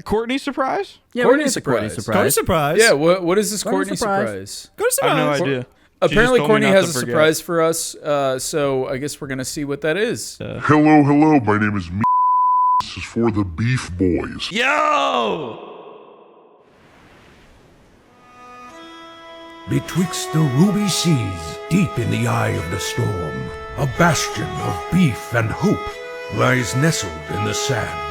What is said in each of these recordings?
Courtney surprise? Yeah, Courtney surprise. Courtney surprise. Yeah, what is this Courtney surprise. surprise? Courtney surprise. I have no idea. Apparently, Courtney has a forget. surprise for us, so I guess we're gonna see what that is. Hello, hello, my name is This is for the Beef Boys. Yo! Betwixt the ruby seas, deep in the eye of the storm, a bastion of beef and hope lies nestled in the sand.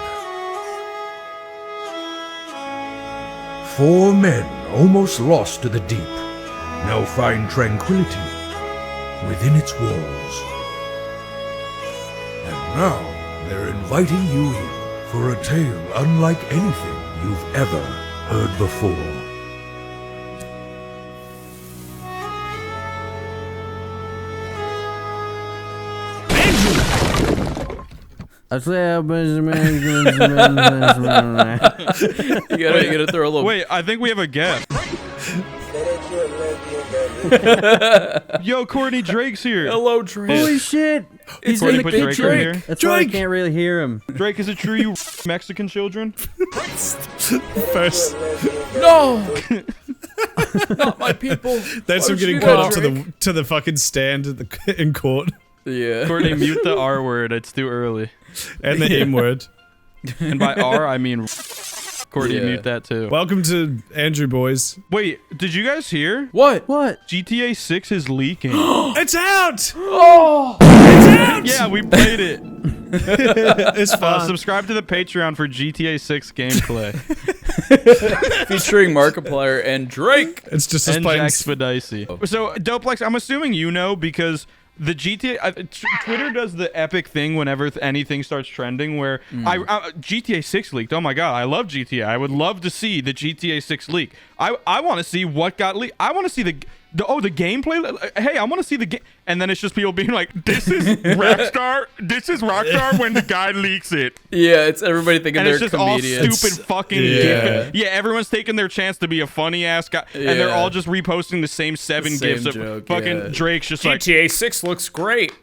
4 men, almost lost to the deep, now find tranquility within its walls. And now they're inviting you in for a tale unlike anything you've ever heard before. I swear, You gotta throw a little. Wait, I think we have a guest. Yo, Courtney, Drake's here. Hello, Drake. holy shit! He's Courtney in the put Drake kitchen. in here. That's why I can't really hear him. Drake, is it true you Mexican children? First, No, not my people. that's Why him would you getting do caught that, up to the fucking stand in court, Yeah. Courtney, mute the R word. It's too early. and the M word. And by R, I mean Courtney, Yeah. mute that too. Welcome to Andrew Boys. Wait, did you guys hear? What? What? GTA 6 is leaking. It's out. Oh. Yeah, we played it. It's fun. Subscribe to the Patreon for GTA 6 gameplay. Featuring Markiplier and Drake. It's just us And playing. Jack Spadici. So, Doplex, I'm assuming you know because the GTA... Twitter does the epic thing whenever anything starts trending where GTA 6 leaked. Oh my god, I love GTA. I would love to see the GTA 6 leak. I want to see what got leaked. I want to see the gameplay. Hey, I want to see the game. And then it's just people being like, this is Rockstar. This is Rockstar when the guy leaks it. Yeah, it's everybody thinking And they're it's just comedians. all stupid fucking Yeah. yeah, everyone's taking their chance to be a funny ass guy, and they're Yeah. all just reposting the same 7 Same gifs of joke, fucking yeah. Drake's just like GTA 6 looks great.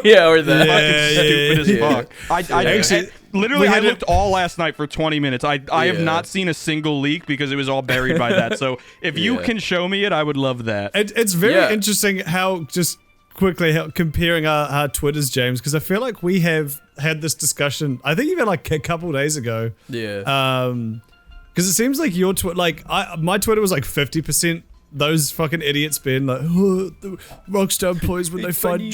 Yeah, or that. fucking stupid as fuck. I Actually, literally we I had looked all last night for 20 minutes. I have Yeah. not seen a single leak because it was all buried by that. So if you Yeah. can show me it, I would love that. It's very Yeah. interesting how just quickly comparing our Twitters, James, because I feel like we have had this discussion. I think even like a couple days ago. Yeah. Because it seems like your my Twitter was like 50%. Those fucking idiots being like, oh, the Rockstar employees when they find,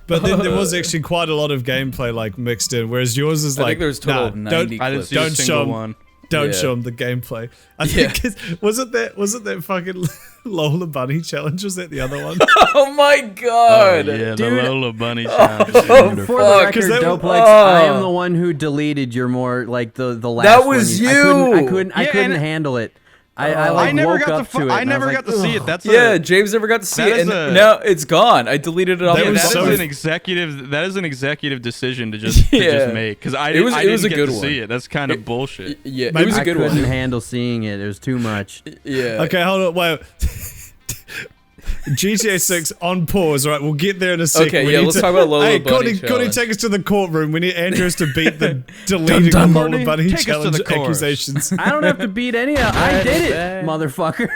but then there was actually quite a lot of gameplay like mixed in. Whereas yours is I like, think there's a total of 90 I didn't clips. see a Don't single show- one. Don't Yeah. show them the gameplay. I think was it that fucking Lola Bunny challenge? Was that the other one? Oh my god. Yeah, the Dude. Lola Bunny challenge. Oh, is beautiful. For the fuck. record, that- Doplex, I am the one who deleted your more like the last. That was one. you. I Yeah, couldn't and- handle it. I like I never woke got up to. to it. I and never was got like, to see "Ugh." it. That's Yeah, James never got to see That it, is and a- now it's gone. I deleted it off That Yeah, my was that so- phone. is an executive. That is an executive decision to just Yeah. make because I It didn't. was- I it didn't was a get good to one. see it. That's kind of bullshit. Yeah, it Maybe was a I good couldn't one. handle seeing it. It was too much. Yeah. Okay, hold on. Wait. GTA 6 on pause. All right, we'll get there in a second. Okay, We yeah, need let's to- talk about Lola Hey, Bunny Courtney, challenge. take us to the courtroom. We need Andrew has to beat the deleting dun, Lola Courtney. Bunny Take us to challenge the course. accusations. I don't have to beat any of I did it, Bad. motherfucker.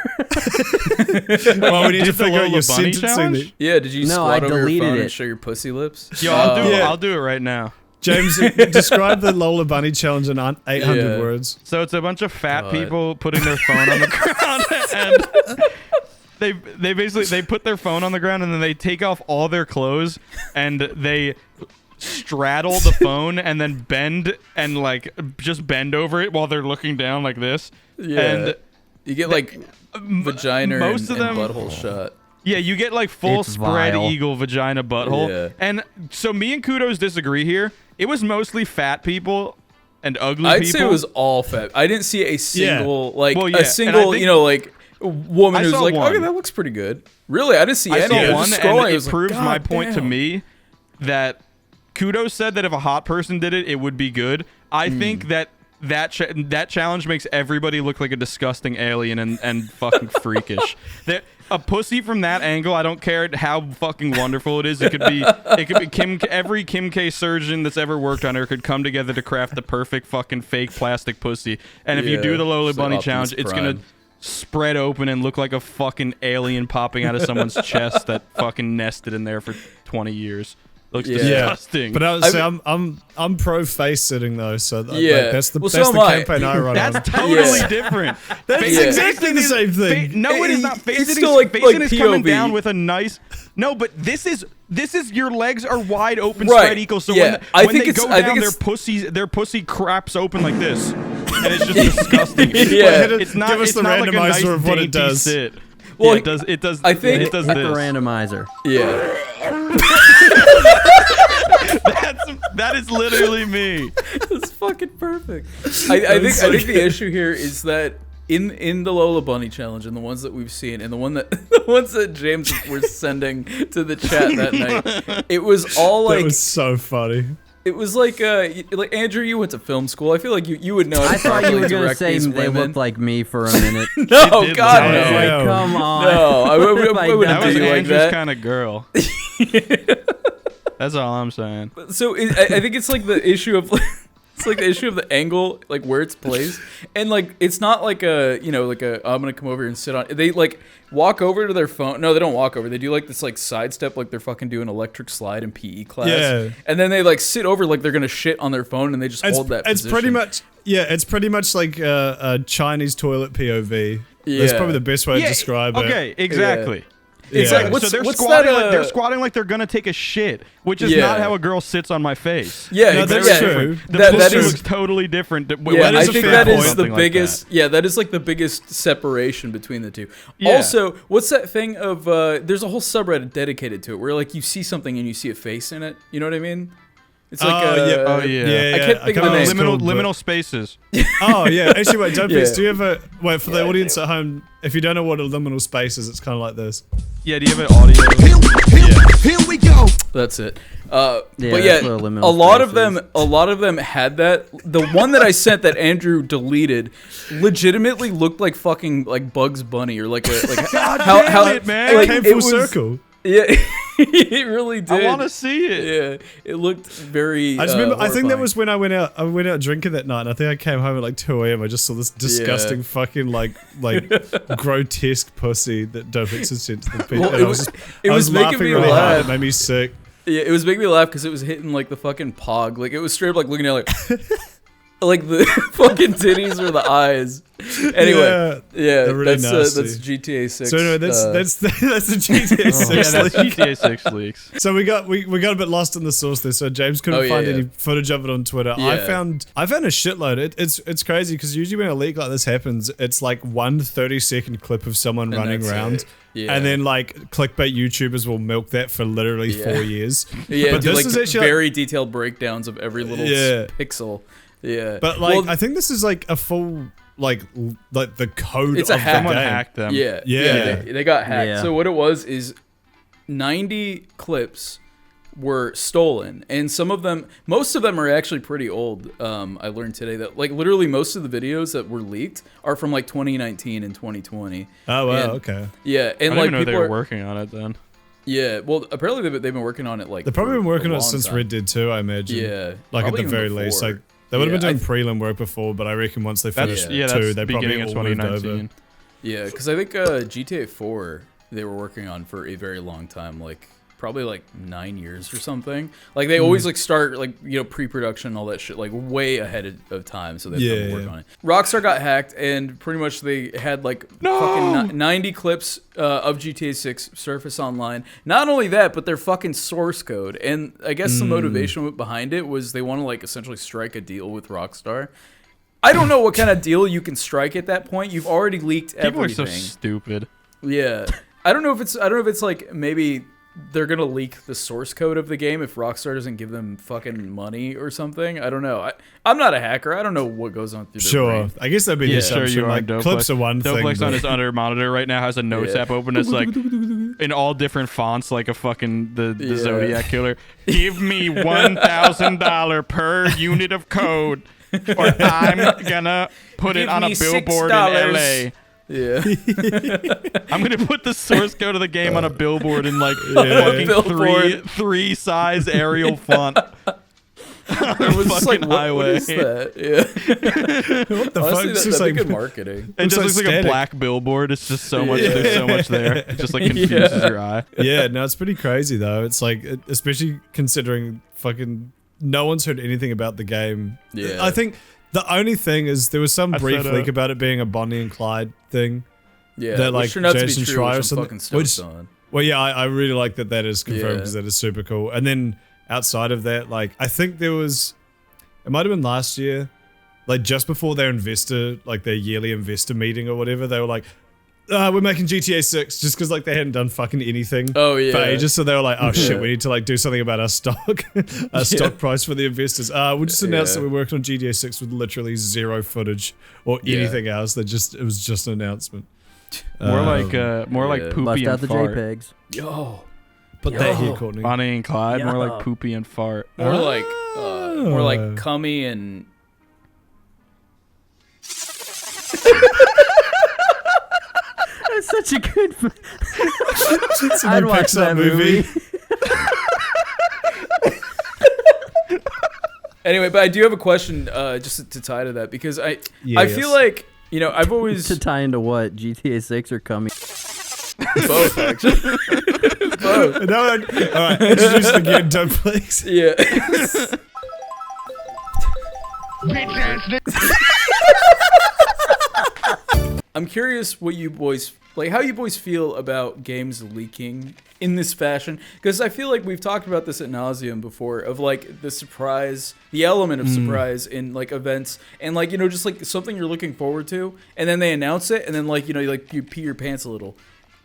Well, we need to Did the figure out Lola your Bunny sentencing. challenge? Yeah, did you No, squat I over your deleted phone it. and show your pussy lips? Yo, I'll do. Yeah. I'll do it right now. James, describe the Lola Bunny challenge in 800 Yeah. words. So it's a bunch of fat God. people putting their phone on the ground and they basically put their phone on the ground and then they take off all their clothes and they straddle the phone and then bend and like just bend over it while they're looking down like this. Yeah. And You get like vagina most and, of and them- butthole shot. yeah, you get like full It's spread vile. eagle vagina butthole. Yeah. And so me and Kudos disagree here. It was mostly fat people and ugly I'd people. say it was all fat. I didn't see a single like Well, yeah, a and single I think- you know like woman I who's saw like, one. okay, that looks pretty good. Really, I didn't see I any. I saw was one, just and scrolling. I it was like, proves my God point to damn. me that Kudos said that if a hot person did it, it would be good. I think that that challenge makes everybody look like a disgusting alien and fucking freakish. A pussy from that angle, I don't care how fucking wonderful it is. It could be every Kim K surgeon that's ever worked on her could come together to craft the perfect fucking fake plastic pussy. And if you do the Lola Bunny challenge, it's gonna spread open and look like a fucking alien popping out of someone's chest that fucking nested in there for 20 years. Looks disgusting. But I would say I'm pro face sitting though, so that's the campaign I run on. That's totally different. That's exactly the same thing. No, it is not. Face it's sitting, still like is coming POV. down with a nice. No, but this is your legs are wide open, Right. spread equal. So Yeah. when they go down, their pussy craps open like this, and it's just disgusting. Yeah. It's not. Give us It's the not like a randomizer nice of what it dainty does. sit. Well, it does. It does. I think- it does Hit the this. randomizer. Yeah. That is literally me. That's fucking perfect. I think the issue here is that in the Lola Bunny challenge and the ones that we've seen and the ones that James was sending to the chat that night, it was all like That was so funny. it was like Andrew, you went to film school. I feel like you would know. I thought you were going gonna say they looked like me for a minute. no, did God, look no. like- Like, come on. No, I wouldn't That was do you like Andrew's that. kind of girl. That's all I'm saying. So I think it's like the issue of it's like the issue of the angle, like where it's placed, and like it's not like I'm gonna come over here and sit on. They like walk over to their phone. No, they don't walk over. They do like this like sidestep, like they're fucking doing electric slide in PE class. Yeah. And then they like sit over like they're gonna shit on their phone, and they just hold that. It's position. pretty much like a Chinese toilet POV. That's Yeah. probably the best way to describe it. Okay, exactly. It's Yeah. like So they're what's squatting that, like they're squatting like they're gonna take a shit, which is Yeah. not how a girl sits on my face. Yeah, No, exactly. that's true. The That pussy is looks totally different. Yeah, that I is a think fair that is point. the Something like biggest. that. Yeah, that is like the biggest separation between the two. Yeah. Also, what's that thing of? There's a whole subreddit dedicated to it, where like you see something and you see a face in it. You know what I mean? It's like yeah. I can't think of the name. Liminal spaces. Oh yeah, actually wait, don't Yeah. do you ever wait for the audience at home? If you don't know what a liminal space is, it's kind of like this. Yeah, do you have an audio? Here we go. That's it. Yeah, But that's yeah, what a liminal a lot of space them, is. a lot of them had that. The one that I sent that Andrew deleted, legitimately looked like fucking like Bugs Bunny or like a like how it, man. like, Came it full was- circle. Yeah, it really did. I want to see it. Yeah, it looked very. I just remember. I think that horrifying. was when I went out drinking that night. And I think I came home at like 2 a.m. I just saw this disgusting fucking like grotesque pussy that Doplex had sent to the people. Well, And it I was was making laughing me really hard. laugh. It made me sick. Yeah, it was making me laugh because it was hitting like the fucking pog. Like it was straight up like looking at like like the fucking titties or the eyes. Anyway, yeah, they're really that's nasty. GTA 6. So anyway, that's the GTA Yeah, 6 that's leak. GTA 6 leaks. So we got a bit lost in the source there. So James couldn't Oh, yeah, find yeah. any footage of it on Twitter. I Yeah. found a shitload. It's crazy because usually when a leak like this happens, it's like 1 30-second clip of someone And running that's around. it. Yeah. And then like clickbait YouTubers will milk that for literally 4 years. Yeah, but do, this like is actually very detailed breakdowns of every little Yeah. pixel. Yeah, but like Well, I think this is like a full like the code It's of a the hack. Someone game. hacked them. yeah, Yeah. they got hacked. Yeah. So what it was is 90 clips were stolen, and most of them are actually pretty old. I learned today that like literally most of the videos that were leaked are from like 2019 and 2020. Oh wow, And- okay. Yeah, I and didn't like even know they people were are, working on it then. yeah. Well, apparently they've been working on it like They've probably for been working a on it long since time. Red Dead 2, I imagine. Yeah, Like at probably the even very least. before. Like they would have Yeah, been doing prelim work before, but I reckon once they That's finish yeah, 2, that's they beginning probably of all moved over. 2019. Yeah, because I think GTA 4 they were working on for a very long time, like probably like 9 years or something. Like they always like start like pre-production and all that shit like way ahead of time, so they have to work on it. Rockstar got hacked, and pretty much they had like fucking 90 clips of GTA 6 surface online. Not only that, but their fucking source code. And I guess the motivation behind it was they want to like essentially strike a deal with Rockstar. I don't know what kind of deal you can strike at that point. You've already leaked People everything. are so stupid. Yeah, I don't know if it's like maybe they're gonna leak the source code of the game if Rockstar doesn't give them fucking money or something. I don't know. I'm not a hacker. I don't know what goes on through their Sure. brain. I guess that'd be the Yeah, sure assumption. you are. Like Doplex. clips are one thing. Doplex on but- his under monitor right now has a notes Yeah. app open. It's like in all different fonts, like a fucking the Yeah. Zodiac killer. Give me $1,000 per unit of code. or I'm gonna put it Give on a me billboard in $6. LA. Yeah. I'm gonna put the source code of the game on a billboard in like fucking Billboard. three size Arial font. It was just like, Fucking what highway. is that? Yeah. What the Honestly, fuck? It's that'd just be like good marketing. It just like looks like a static. black billboard. It's just so much. There's so much there. It just like confuses your eye. Yeah, no, it's pretty crazy though. It's like, especially considering fucking no one's heard anything about the game. Yeah. I think the only thing is there was some brief said, leak about it being a Bonnie and Clyde thing. Yeah. That, like, which turned out to be Jason true, Schreier or which I'm something- fucking stoked which- on. Well, yeah, I really like that is confirmed Yeah. because that is super cool. And then outside of that, like, I think there was, it might have been last year, like just before their yearly investor meeting or whatever, they were like, we're making GTA 6 just because like they hadn't done fucking anything Oh, yeah. for ages. So they were like, oh shit, Yeah. we need to like do something about our stock, stock price for the investors. We just announced that Yeah. we're working on GTA 6 with literally zero footage or Yeah. anything else. It was just an announcement. More like yeah. poopy Bust and out the fart. JPEGs. Yo. Put that here, Yo. Courtney. Bonnie and Clyde. More Yeah. like poopy and fart. More like cummy and That's such a good. It's a I'd new watch Pixar that movie. Anyway, but I do have a question just to tie to that because I Yes. feel like, you know, I've always To tie into what? GTA 6 or coming? both actually. Both. No, all right, introduce it again, doplex. Yeah. I'm curious what you boys like, how you boys feel about games leaking in this fashion, because I feel like we've talked about this ad nauseum before of like the surprise, the element of surprise in like events, and like, you know, just like something you're looking forward to, and then they announce it, and then like, you know, you pee your pants a little.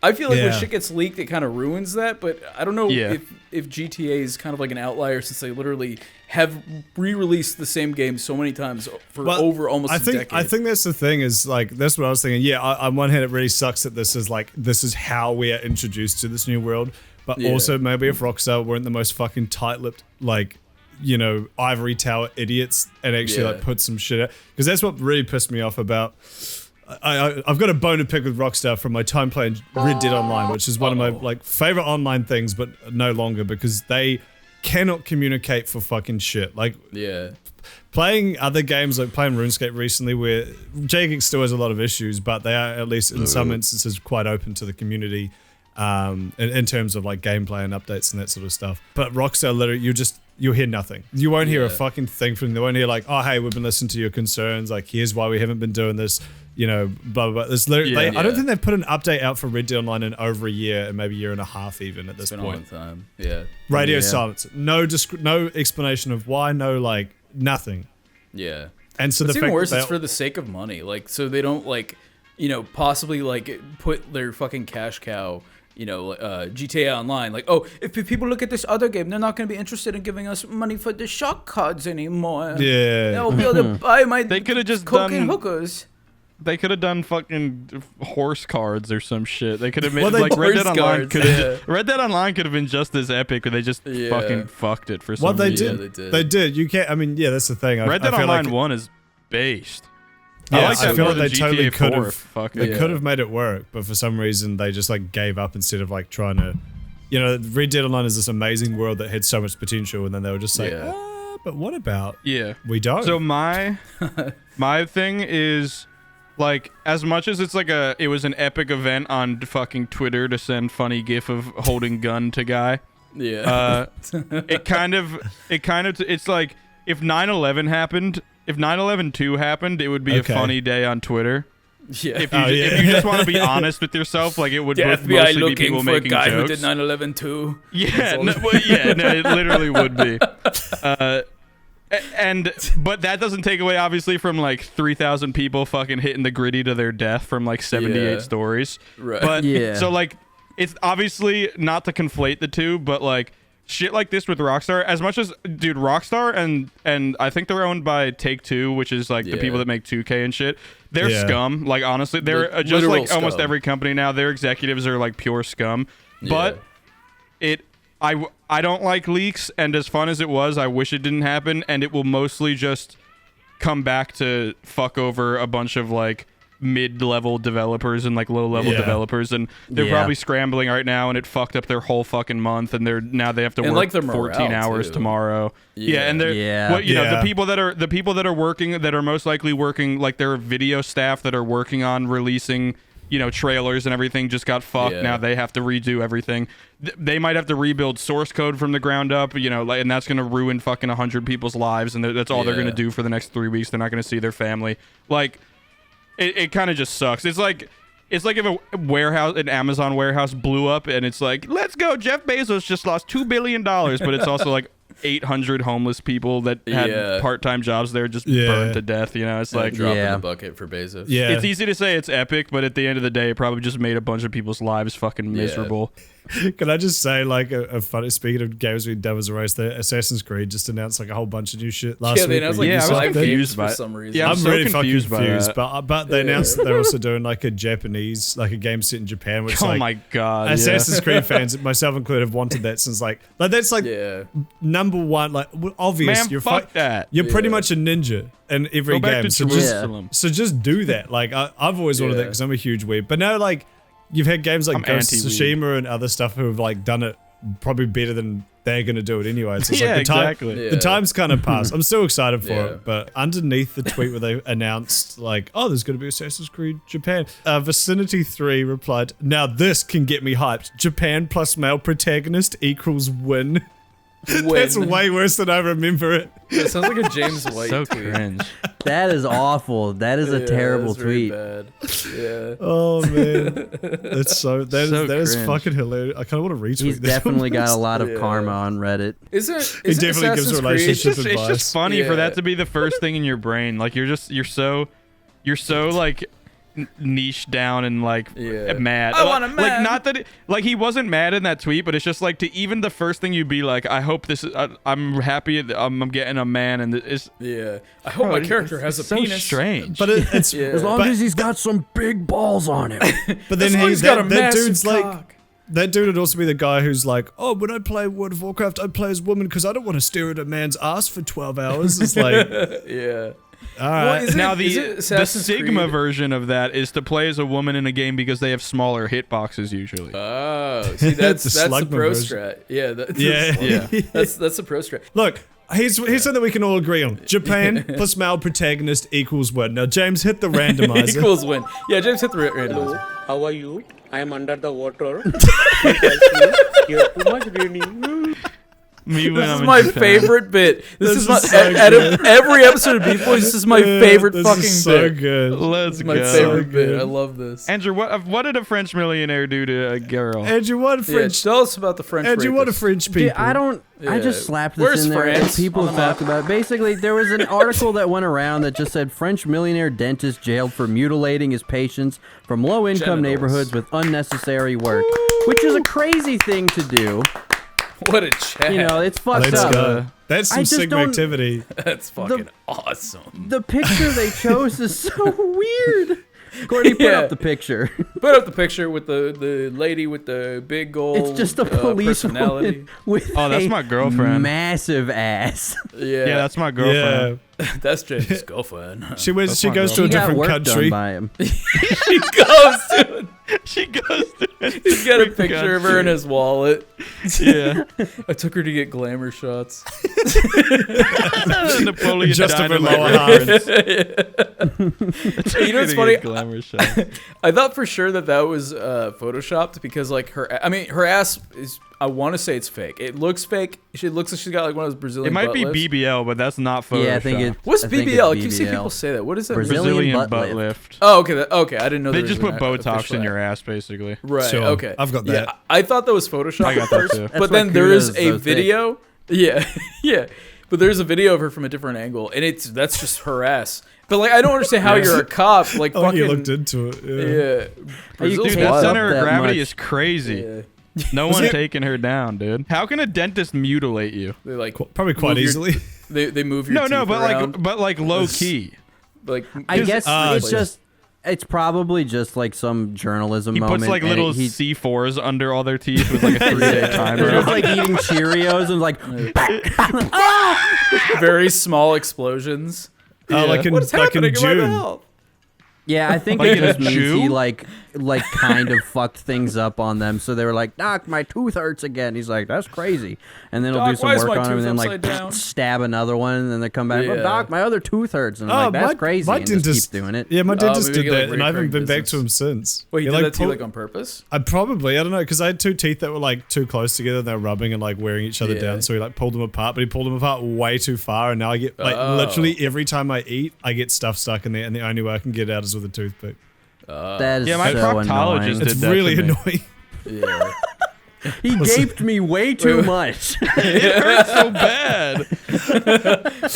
I feel like when Yeah. shit gets leaked, it kind of ruins that, but I don't know Yeah. if GTA is kind of like an outlier since they literally have re-released the same game so many times for Well, over almost I a think decade. I think that's the thing is like that's what I was thinking. Yeah, on one hand, it really sucks that this is how we are introduced to this new world, but Yeah. also maybe if Rockstar weren't the most fucking tight-lipped, like, you know, ivory tower idiots and actually Yeah. like put some shit out, because that's what really pissed me off about. I've got a bone to pick with Rockstar from my time playing Red Dead Online, which is one of my like favorite online things, but no longer because they cannot communicate for fucking shit. Like yeah. playing other games, like playing RuneScape recently, where JGeek still has a lot of issues, but they are at least in some instances quite open to the community in terms of like gameplay and updates and that sort of stuff. But Rockstar, literally, you'll hear nothing. You won't hear a Yeah. fucking thing from them. They won't hear like, oh hey, we've been listening to your concerns. Like here's why we haven't been doing this. You know, blah blah blah. This literally, Yeah. I don't think they've put an update out for Red Dead Online in over a year, and maybe a year and a half even at this It's been a long point. time. Yeah. Radio Yeah. silence. No no explanation of why. No like nothing. Yeah. And so It's the even fact worse, that it's for the sake of money. Like, so they don't like, you know, possibly like put their fucking cash cow, you know, GTA Online. Like, oh, if people look at this other game, they're not going to be interested in giving us money for the shock cards anymore. yeah. They'll be able to buy my They could have just cocaine done. hookers. They could have done fucking horse cards or some shit. They could have made Well, they- like Red Dead Horse Online cards, could have. yeah. Red Dead Online could have been just as epic, but they just Yeah. fucking fucked it for some What they reason. did, they did. they did. You can't. I mean, yeah, that's the thing. Red Dead I feel Online like, 1 is based. Yeah, I like that feel more like than they totally GTA could 4. have. Fuck They it. could have made it work, but for some reason they just like gave up instead of like trying to. You know, Red Dead Online is this amazing world that had so much potential, and then they were just like, Yeah. but what about Yeah. we don't? So my thing is like, as much as it's like it was an epic event on fucking Twitter to send funny gif of holding gun to guy. Yeah. It's like if 9/11 happened, if 9/11/2 happened, it would be Okay. a funny day on Twitter. yeah. If you, Oh, if yeah. you just want to be honest with yourself, like it would The mostly FBI be looking people for a making guy who jokes. did 9/11 too. Yeah, no, well, yeah, no, it literally would be. But that doesn't take away, obviously, from like 3,000 people fucking hitting the gritty to their death from like 78 Yeah. stories. Right. But Yeah. so like, it's obviously not to conflate the two, but like shit like this with Rockstar, as much as dude, Rockstar and I think they're owned by Take-Two, which is like the Yeah. people that make 2K and shit. They're Yeah. scum. Like honestly, they're Like, just literal like almost scum. every company now. Their executives are like pure scum. But I don't like leaks, and as fun as it was, I wish it didn't happen, and it will mostly just come back to fuck over a bunch of like mid-level developers and like low-level developers, and they're probably scrambling right now, and it fucked up their whole fucking month, and they have to work like their 14 hours too. tomorrow. And they're what, you know, the people that are working, that are most likely working, like their video staff that are working on releasing, you know, trailers and everything, just got fucked. Now they have to redo everything. They might have to rebuild source code from the ground up, you know, and that's going to ruin fucking 100 people's lives, and that's all they're going to do for the next 3 weeks. They're not going to see their family. Like, it kind of just sucks. It's like if an Amazon warehouse blew up, and it's like, let's go, Jeff Bezos just lost $2 billion, but it's also like 800 homeless people that had part-time jobs there just burned to death. You know, it's like drop in the bucket for Bezos. It's easy to say it's epic, but at the end of the day, it probably just made a bunch of people's lives fucking miserable. Can I just say, like, a funny, speaking of games we done as a race, the Assassin's Creed just announced like a whole bunch of new shit last week. They announced like I was five games confused for some reason. Yeah, I'm so really confused fucking confused, by that. but they announced that they're also doing like a Japanese, like a game set in Japan, which Oh like, my god, Assassin's Creed fans, myself included, have wanted that since like that's like number one, like obvious. Man, you're fuck that. You're pretty much a ninja in every Go back game, to so Jerusalem. just do that. Like I've always wanted that because I'm a huge weeb, but now like you've had games like I'm Ghost of anti-weeb. Tsushima and other stuff who have like done it probably better than they're gonna do it anyway. So it's Yeah, like the time, exactly. the time's kind of passed. I'm still excited for Yeah. it, but underneath the tweet where they announced like, oh, there's gonna be Assassin's Creed Japan, Vicinity 3 replied, now this can get me hyped. Japan plus male protagonist equals win. That's way worse than I remember it. It sounds like a James White So tweet. cringe. That is awful. That is a terrible that's really tweet. bad. Yeah. Oh man, that's so that is cringe. fucking hilarious. I kind of want to retweet. He's this definitely got a almost. lot of karma on Reddit. Isn't He definitely gives Assassin's a Creed- relationship It's advice. just funny for Yeah. that to be the first thing in your brain. Like you're so like niche down and like mad. I want a Like man. not that like he wasn't mad in that tweet, but it's just like to even the first thing you'd be like, I hope this is. I'm happy that I'm getting a man, and it's. Yeah. I hope my character has a so penis. strange. But it's As long but, as he's got some big balls on him. but then As long as he's he's got a that massive dude's like. cock. That dude would also be the guy who's like, oh, when I play World of Warcraft, I play as woman because I don't want to stare at a man's ass for 12 hours. It's like, Yeah. all right. Is it- Now is it the Assassin's Sigma Creed? version of that is to play as a woman in a game because they have smaller hitboxes usually. Oh, see, that's The the Slugma pro version. strat. Yeah, that's Yeah. that's the pro strat. Look, here's something we can all agree on. Japan plus male protagonist equals win. Now, James, hit the randomizer. Equals win. Yeah, James hit the randomizer. How are you? I am under the water. It tells me you're too much raining. Me when This I'm is in my Japan. favorite bit. This is my is so out of every episode of BeefBoys. This is my favorite this fucking is so bit. good. Let's My go. favorite bit. I love this. Andrew, what did a French millionaire do to a girl? Andrew, what Yeah, French? tell us about the French. Andrew, what a rapist. French people? Dude, I don't. I Yeah. just slapped this Where's in there. And France people on the talked map? about it. Basically, there was an article that went around that just said French millionaire dentist jailed for mutilating his patients from low-income Genitals. neighborhoods with unnecessary work, which is a crazy thing to do. What a chat. You know, it's fucked Let's up. go. That's I some just Sigma don't- activity. That's fucking awesome. The picture they chose is so weird. Courtney, put Yeah. up the picture. Put up the picture with the lady with the big gold. It's just a police personality. woman with Oh, that's a my girlfriend. massive ass. Yeah, Yeah, that's my girlfriend. Yeah. that's James' girlfriend. She goes That's to my a She got different work done country. by him. He goes to. She goes to He's got a picture of her in his wallet. yeah. I took her to get glamour shots. Napoleon Just of her Dynamite lower half. reference. You know what's funny? Glamour shot. I thought for sure that was photoshopped because like her ass is. I want to say it's fake. It looks fake. She looks like she's got like one of those Brazilian. It might butt be lifts. BBL, but that's not Photoshop. Yeah, I think it. What's I think BBL? I it's keep seeing BBL. people say that. What is that? Brazilian butt butt lift. lift. Oh, okay. Okay, I didn't know. They there just was put an Botox official in app. your ass, basically. Right. Sure. Okay. I've got Yeah, that. I thought that was Photoshop I got at that first, too. That's but why then there is Kudos is a so thick. video. Yeah, yeah. But there's a video of her from a different angle, and that's just her ass. But like, I don't understand how you're a cop. Like, Oh, fucking. you looked into it. Yeah. Yeah. Brazil's Dude, Take that up center that of gravity much. is crazy. Yeah. No one taking her down, dude. How can a dentist mutilate you? They like Probably quite move your- easily. They move your No, teeth but around, like low key. like I guess it's just- just. It's probably just like some journalism He moment. puts like and little he- C4s under all their teeth with like a 3-day timer. They're just like eating Cheerios and like. very small explosions. Like in What's like in happening in my June. mouth? Yeah, I think Like it in a just means Jew? he like kind of fucked things up on them. So they were like, "Doc, my tooth hurts again." He's like, "That's crazy." And then he'll Doc, do some why is work my on him, and tooth then like upside down? stab another one, and then they come back. Yeah. "Oh, Doc, my other tooth hurts." And I'm like, "That's crazy." My And just dentist keep doing it. Yeah, my dentist maybe did get, like, that, and I haven't been recurring back to him since. Wait, he He, did like, that to you pulled- like on purpose? I probably, I don't know, because I had two teeth that were like too close together, and they were rubbing and like wearing each other Yeah. down. So he like pulled them apart, but he pulled them apart way too far, and now I get like literally every time I eat, I get stuff stuck in there, and the only way I can get it out is with a toothpick. That is Yeah, my so proctologist annoying. did It's that really to me. annoying. Yeah. He gaped me way too much. It hurts so bad.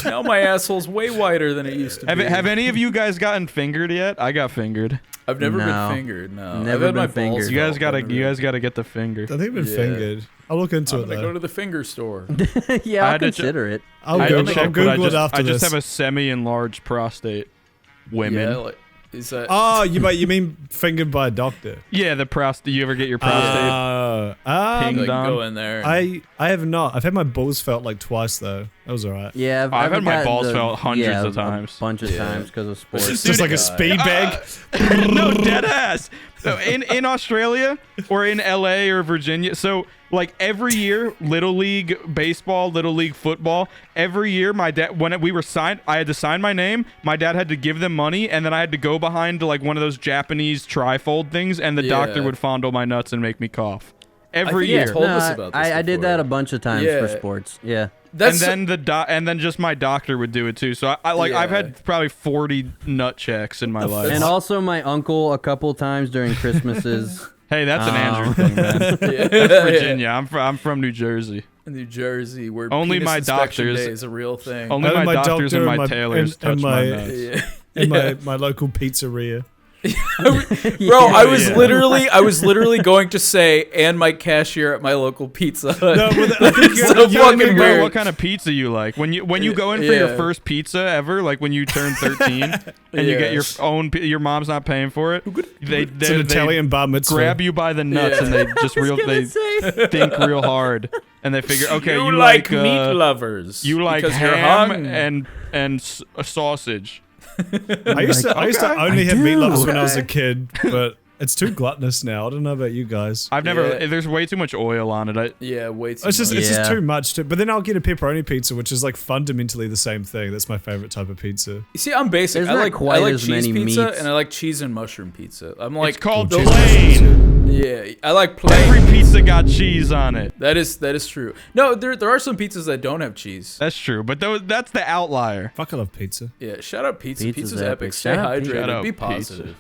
Now my asshole's way wider than it used to be. Have any of you guys gotten fingered yet? I got fingered. I've never No. been fingered. No, Never I've had been my fingered. balls You guys felt, gotta but you never- guys gotta get the finger. I think I've been Yeah. fingered. I'll look into I'm it gonna though. go to the finger store. Yeah, I I'll had to consider it. I'll I Google, don't I'll check, but I Google just, it after I just this. have a semi-enlarged prostate. Women. Yeah, like, is that? Oh, you mean fingered by a doctor? Yeah, the prostate. You ever get your prostate? Ping like, dong? go in there. I have not. I've had my balls felt like twice though. That was alright. Yeah, I've had my gotten balls the- felt hundreds of times. a bunch of times because of sports. It's just like a speed bag. No, dead ass. So in Australia or in LA or Virginia, so like every year, Little League baseball, Little League football, every year my dad, when we were signed, I had to sign my name. My dad had to give them money, and then I had to go behind to like one of those Japanese trifold things, and the doctor Yeah. would fondle my nuts and make me cough. I Every think you year. told us about this I did before. that a bunch of times Yeah. for sports. Yeah. That's and then just my doctor would do it too. So I've Yeah. had probably 40 nut checks in my life. And also my uncle a couple times during Christmases. Hey, that's an Andrew thing, man. yeah. That's Virginia. I'm from New Jersey. New Jersey, where Only penis my inspection doctors- day is a real thing. Only And my my doctors doctor and and my my- tailors and touch my- my nuts. yeah. In my local pizzeria. Bro, I was Yeah. literally going to say, and my cashier at my local Pizza Hut. No, but I think So you're fucking gonna go- weird. What kind of pizza you like? When you go in for your Yeah. first pizza ever, like when you turn 13 and you get your Yes. own, your mom's not paying for it. They It's an Italian bar mitzvah. grab you by the nuts Yeah. and they just think real hard and they figure, okay, you like like meat lovers. you like because you're ham hung. and a sausage. I used to okay. only have meat lovers when I was a Okay. kid, but it's too gluttonous now. I don't know about you guys. I've never. Yeah. There's way too much oil on it. Yeah, way too It's just much. it's just Yeah. too much. But then I'll get a pepperoni pizza, which is like fundamentally the same thing. That's my favorite type of pizza. You see, I'm basic. There's I not like quite I like as cheese many pizza meats. and I like cheese and mushroom pizza. I'm like It's called cheese plain. yeah, I like plain. Every pizza got cheese on it. That is true. No, there are some pizzas that don't have cheese. That's true, but that's the outlier. Fuck, I love pizza. Yeah, shout out pizza. Pizza's Pizza's epic. epic. Stay Shout out pizza. Shout hydrated. out Be pizza. positive.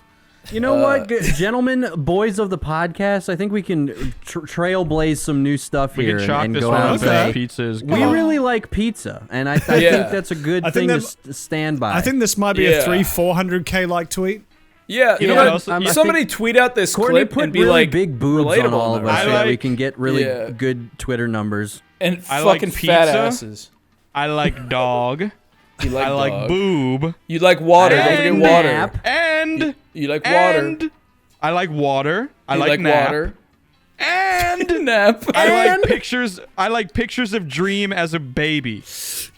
You know what, gentlemen, boys of the podcast? I think we can trailblaze some new stuff We here can chalk and this go one out up and as say pizza is we good. really like pizza, and I Yeah. think that's a good I thing think to stand by. I think this might be Yeah. a 300-400K like tweet. Yeah, You know yeah. what else- I Somebody think tweet out this Courtney clip put and be really like big boobs on relatable all of us there. so that we like- can get really Yeah. good Twitter numbers. And I like fucking fat pizza. asses. I like dog. You like I like dog. boob. You like water. Don't forget And water. nap. And You like water. and I like water. I You like nap. water. And Nap. I like pictures. I like pictures of Dream as a baby.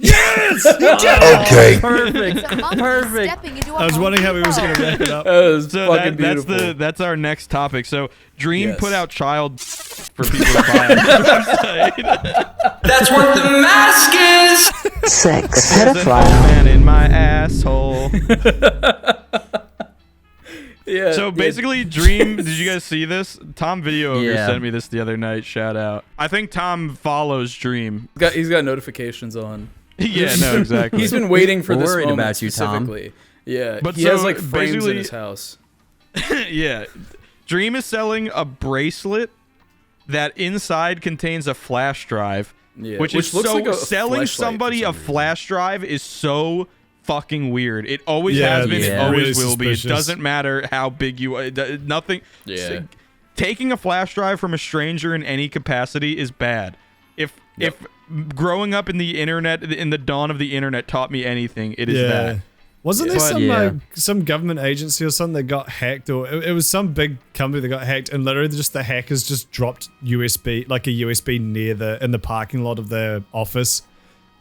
Okay. Perfect. Perfect. I was wondering how he was going to wrap it up. That was So fucking that's beautiful. that's our next topic. So Dream Yes. put out child for people to buy on the website. That's what the mask is! Sex There's an old pedophile. man in my asshole. yeah. So basically, Dream. Did you guys see this? Tom Video Ogre Yeah. sent me this the other night. Shout out. I think Tom follows Dream. he's got notifications on. Yeah, no, exactly. He's been waiting for We're this worried moment about you, Tom. specifically. Yeah, But he has so like frames in basically- his house. Yeah. Dream is selling a bracelet that inside contains a flash drive, Yeah, which is looks so like a selling fleshlight for somebody some a reason. flash drive is so fucking weird. It always Yeah, has been. it's It always really will be. It suspicious. doesn't matter how big you. Nothing. Yeah. Taking a flash drive from a stranger in any capacity is bad. If growing up in the internet, in the dawn of the internet, taught me anything, it is that. Wasn't there But- some Yeah. some government agency or something that got hacked, or it was some big company that got hacked, and literally just the hackers just dropped USB, like a USB near in the parking lot of their office,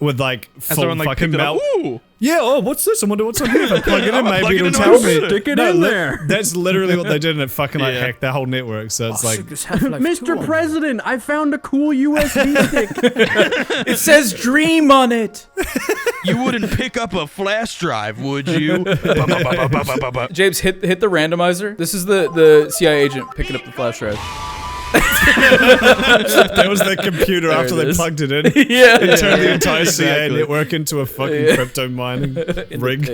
with like And full someone like fucking picked it up. melt. Ooh. Yeah, oh, what's this? I wonder what's on here. If I plug it in, maybe Plug it it'll into tell my me. shit. Stick it in there. That's literally what they did, and it fucking like Yeah. hacked their whole network. So it's like, Mr. President, I found a cool USB stick. It says Dream on it. You wouldn't pick up a flash drive, would you? James, hit the randomizer. This is the CIA agent picking up the flash drive. that was their computer There after it they is. plugged it in. Yeah. It turned the entire CIA Exactly. network into a fucking crypto mining rig.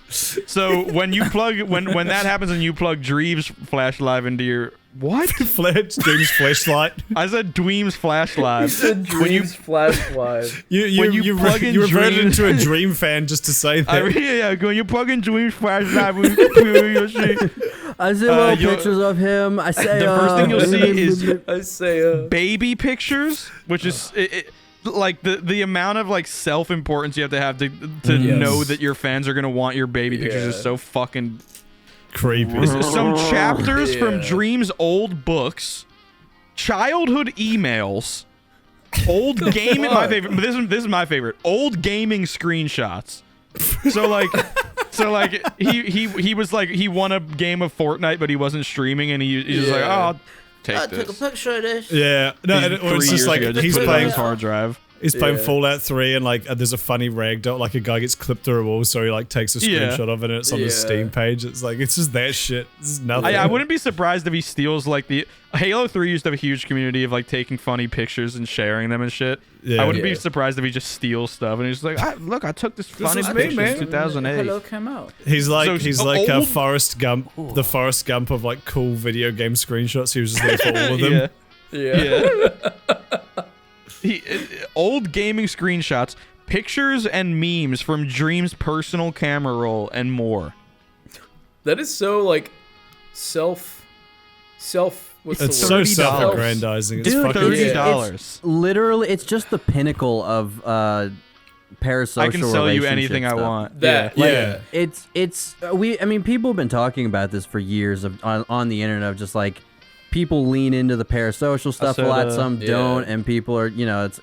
So when you plug when that happens and you plug Dream's flash live into your what? Dream's flashlight. I said Dweem's flash live. When you flash live. You plug in reverted Dream- into a Dream fan just to say that. When you plug in Dweem's flash live, you'll see. I see little you'll- pictures of him. I say The first thing you'll see is I say, baby pictures, which is like the amount of like self-importance you have to know that your fans are gonna want your baby pictures is so fucking creepy. some chapters from Dream's old books, childhood emails, old gaming. My favorite. This is my favorite. Old gaming screenshots. So like he was like he won a game of Fortnite, but he wasn't streaming, and he was like, oh, I'll take this. Took a picture of this. Yeah, no, and it was just like he's put it on playing his hard drive. He's playing Fallout 3 and like there's a funny ragdoll, like a guy gets clipped through a wall, so he like takes a screenshot of it and it's on the Steam page. It's like it's just that shit. This is nothing. I wouldn't be surprised if he steals like the Halo 3 used to have a huge community of like taking funny pictures and sharing them and shit. Yeah. I wouldn't be surprised if he just steals stuff and he's like, look, I took this funny was me, picture man. in 2008. Hello came out. He's like a old- Forrest Gump, the Forrest Gump of like cool video game screenshots. He was just there for all of them. Old gaming screenshots, pictures and memes from Dream's personal camera roll, and more. That is so like self. What's It's the so word? self-aggrandizing. It's Dude, fucking $30. It's literally, it's just the pinnacle of parasocial I can sell you relationship anything I stuff. want. That Yeah. I mean, people have been talking about this for years on the internet of just like people lean into the parasocial stuff a lot, some don't, and people are,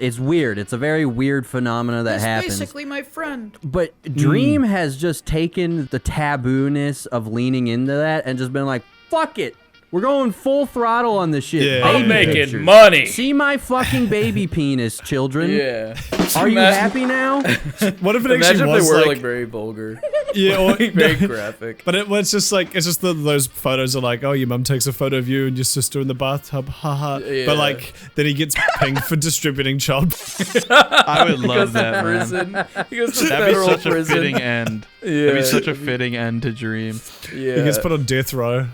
it's weird. It's a very weird phenomena that happens. Basically my friend. But Dream has just taken the taboo-ness of leaning into that and just been like, fuck it. We're going full throttle on this shit. Yeah. Baby I'm making pictures. money. See my fucking baby penis, children. Yeah. Are you happy now? What if it Imagine actually if was they were like, like very vulgar. yeah, or, Very graphic. But it's just like those photos are like, oh, your mum takes a photo of you and your sister in the bathtub, haha. Yeah. But like then he gets pinged for distributing child. I would He love goes to that, man. prison. He goes to That'd be federal such a prison. fitting end. That'd be such a fitting end to Dream. Yeah. He gets put on death row.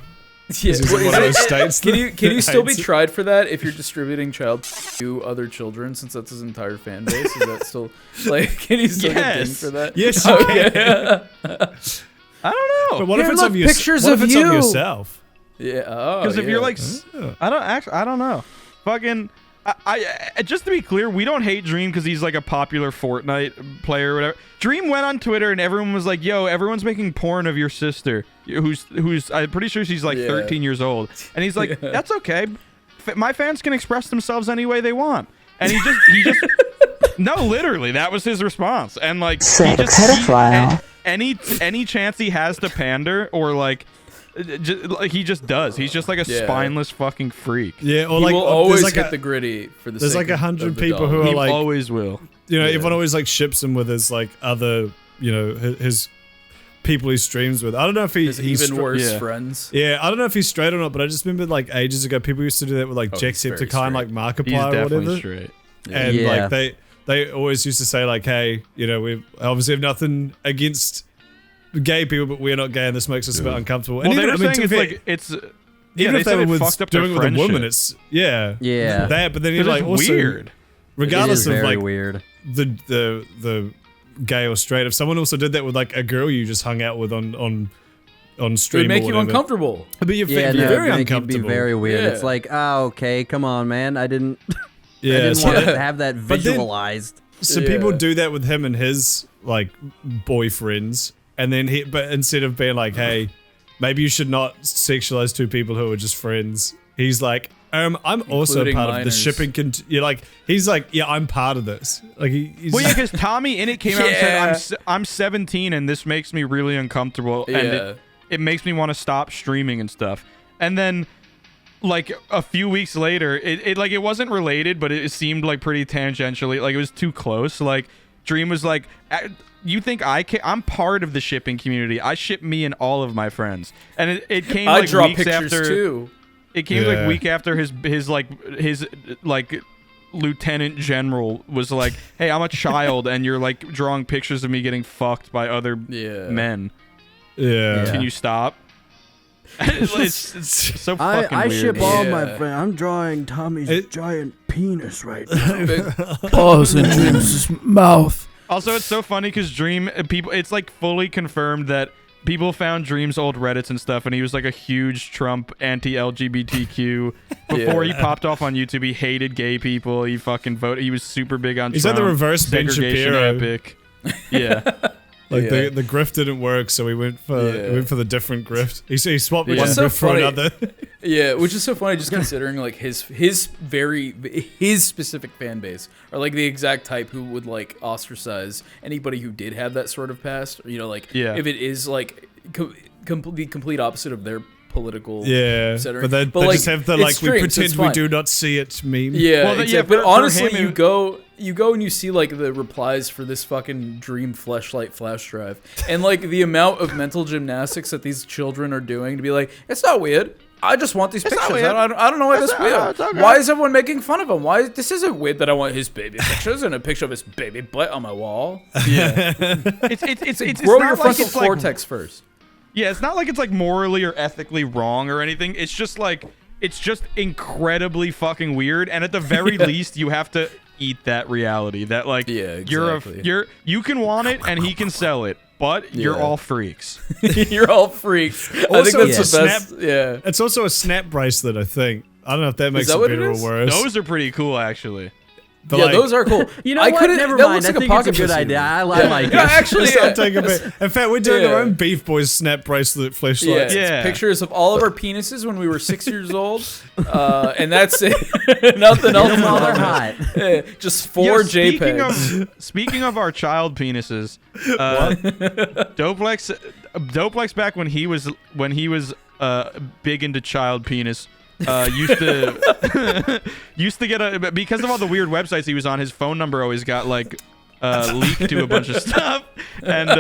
Yeah. He's in one of those states Can that you still be hates it. tried for that if you're distributing child to other children, since that's his entire fan base? Is that still like? Can you still get dinged for that? Yes, you can. I don't know. But what if Here, it's look, of, your, pictures what if of it's you. of yourself? Yeah. Oh, Because if you're like, Yeah. I don't know. Fucking, I just to be clear, we don't hate Dream because he's like a popular Fortnite player or whatever. Dream went on Twitter and everyone was like, yo, everyone's making porn of your sister, who's I'm pretty sure she's like 13 years old. And he's like, that's okay. My fans can express themselves any way they want. And he just, no, literally, that was his response. And like, he just, any chance he has to pander or like he just does. He's just like a spineless fucking freak. Yeah, or he like will always like hit the gritty for the there's sake like 100 of the people dog. who are He like always will. everyone always like ships him with his like other his people he streams with. I don't know if His he's even worse friends. Yeah, I don't know if he's straight or not, but I just remember like ages ago people used to do that with like he's very Jacksepticeye, like He's Markiplier or definitely whatever. straight. And Yeah. like they always used to say like, hey, we obviously have nothing against gay people, but we're not gay, and this makes us a bit uncomfortable. Well, And they even, were I mean, saying to it's be like it's. even they if they said were it with, fucked up their doing it with a woman, friendship. it's Yeah. that. But then you're 'Cause like it's also weird. regardless It is of very like weird. the gay or straight, if someone also did that with like a girl you just hung out with on It stream, would make or you whatever, uncomfortable. But you're Yeah, very no, it'd uncomfortable. be very weird. Yeah. It's like, okay, come on, man. I didn't yeah, I didn't so want that- to have that But then- visualized. So Yeah. people do that with him and his like boyfriends, and then but instead of being like, hey, maybe you should not sexualize two people who are just friends, he's like, I'm also Including part of the minors. shipping. You're like, he's like, yeah, I'm part of this. Like, he's Well, yeah, because Tommy in it came out and Yeah. said, I'm 17 and this makes me really uncomfortable, and Yeah. it makes me want to stop streaming and stuff. And then, like a few weeks later, it like it wasn't related, but it seemed like pretty tangentially, like it was too close. Like Dream was like, you think I'm part of the shipping community? I ship me and all of my friends, and it came I like draw weeks pictures after. too. It came like Yeah. a week after his lieutenant general was like, "Hey, I'm a child, and you're like drawing pictures of me getting fucked by other men. Yeah. Can you stop?" it's so fucking I weird. ship all my Yeah. friends. I'm drawing Tommy's giant penis right now. Pause in Dream's mouth. Also, it's so funny because Dream people, it's like fully confirmed that people found Dream's old Reddits and stuff, and he was like a huge Trump anti-LGBTQ. Before he popped off on YouTube, he hated gay people. He fucking voted. He was super big on He's Trump. like the reverse Ben segregation Shapiro. epic. Yeah. Like Yeah. the grift didn't work, so we went for the different grift. He swapped Yeah. one It's so grift for funny. another. Yeah, which is so funny, just considering like his specific fan base are like the exact type who would like ostracize anybody who did have that sort of past. Or, you know, like Yeah. if it is like the complete opposite of their political. Yeah, centering. but they like, just have the it's like we streamed, so pretend it's we fine. do not see it meme. Yeah, Well, yeah, but for honestly, him, you go and you see like the replies for this fucking Dream Fleshlight flash drive, and like the amount of mental gymnastics that these children are doing to be like, it's not weird. I just want these pictures. I don't know why that's weird. Why is everyone making fun of him? Why this isn't weird that I want his baby pictures and a picture of his baby butt on my wall? Yeah. it's Grow not your like frontal it's like- cortex first. Yeah, it's not like it's like morally or ethically wrong or anything. It's just like it's just incredibly fucking weird, and at the very least, you have to eat that reality that like you can want it and he can sell it, but you're all freaks. You're all freaks. Also, I think that's the best. snap. Yeah. It's also a snap bracelet. I think. I don't know if that makes that it what it better or is? worse. Those are pretty cool, actually. But Yeah, like, those are cool. You know I what? couldn't- Never that mind. looks I like a think it's a pocket good pussy idea. to me. I like it. Yeah, actually, Let's not take a bit. In fact, we're doing our Yeah. own Beef Boys snap bracelet Yeah, flashlight. it's Yeah. pictures of all of our penises when we were 6 years old, and that's it. Nothing else. While they're hot. Yeah, just four Yo, JPEGs. Speaking of our child penises, Doplex back when he was big into child penis. Used to get because of all the weird websites he was on, his phone number always got like leaked to a bunch of stuff, and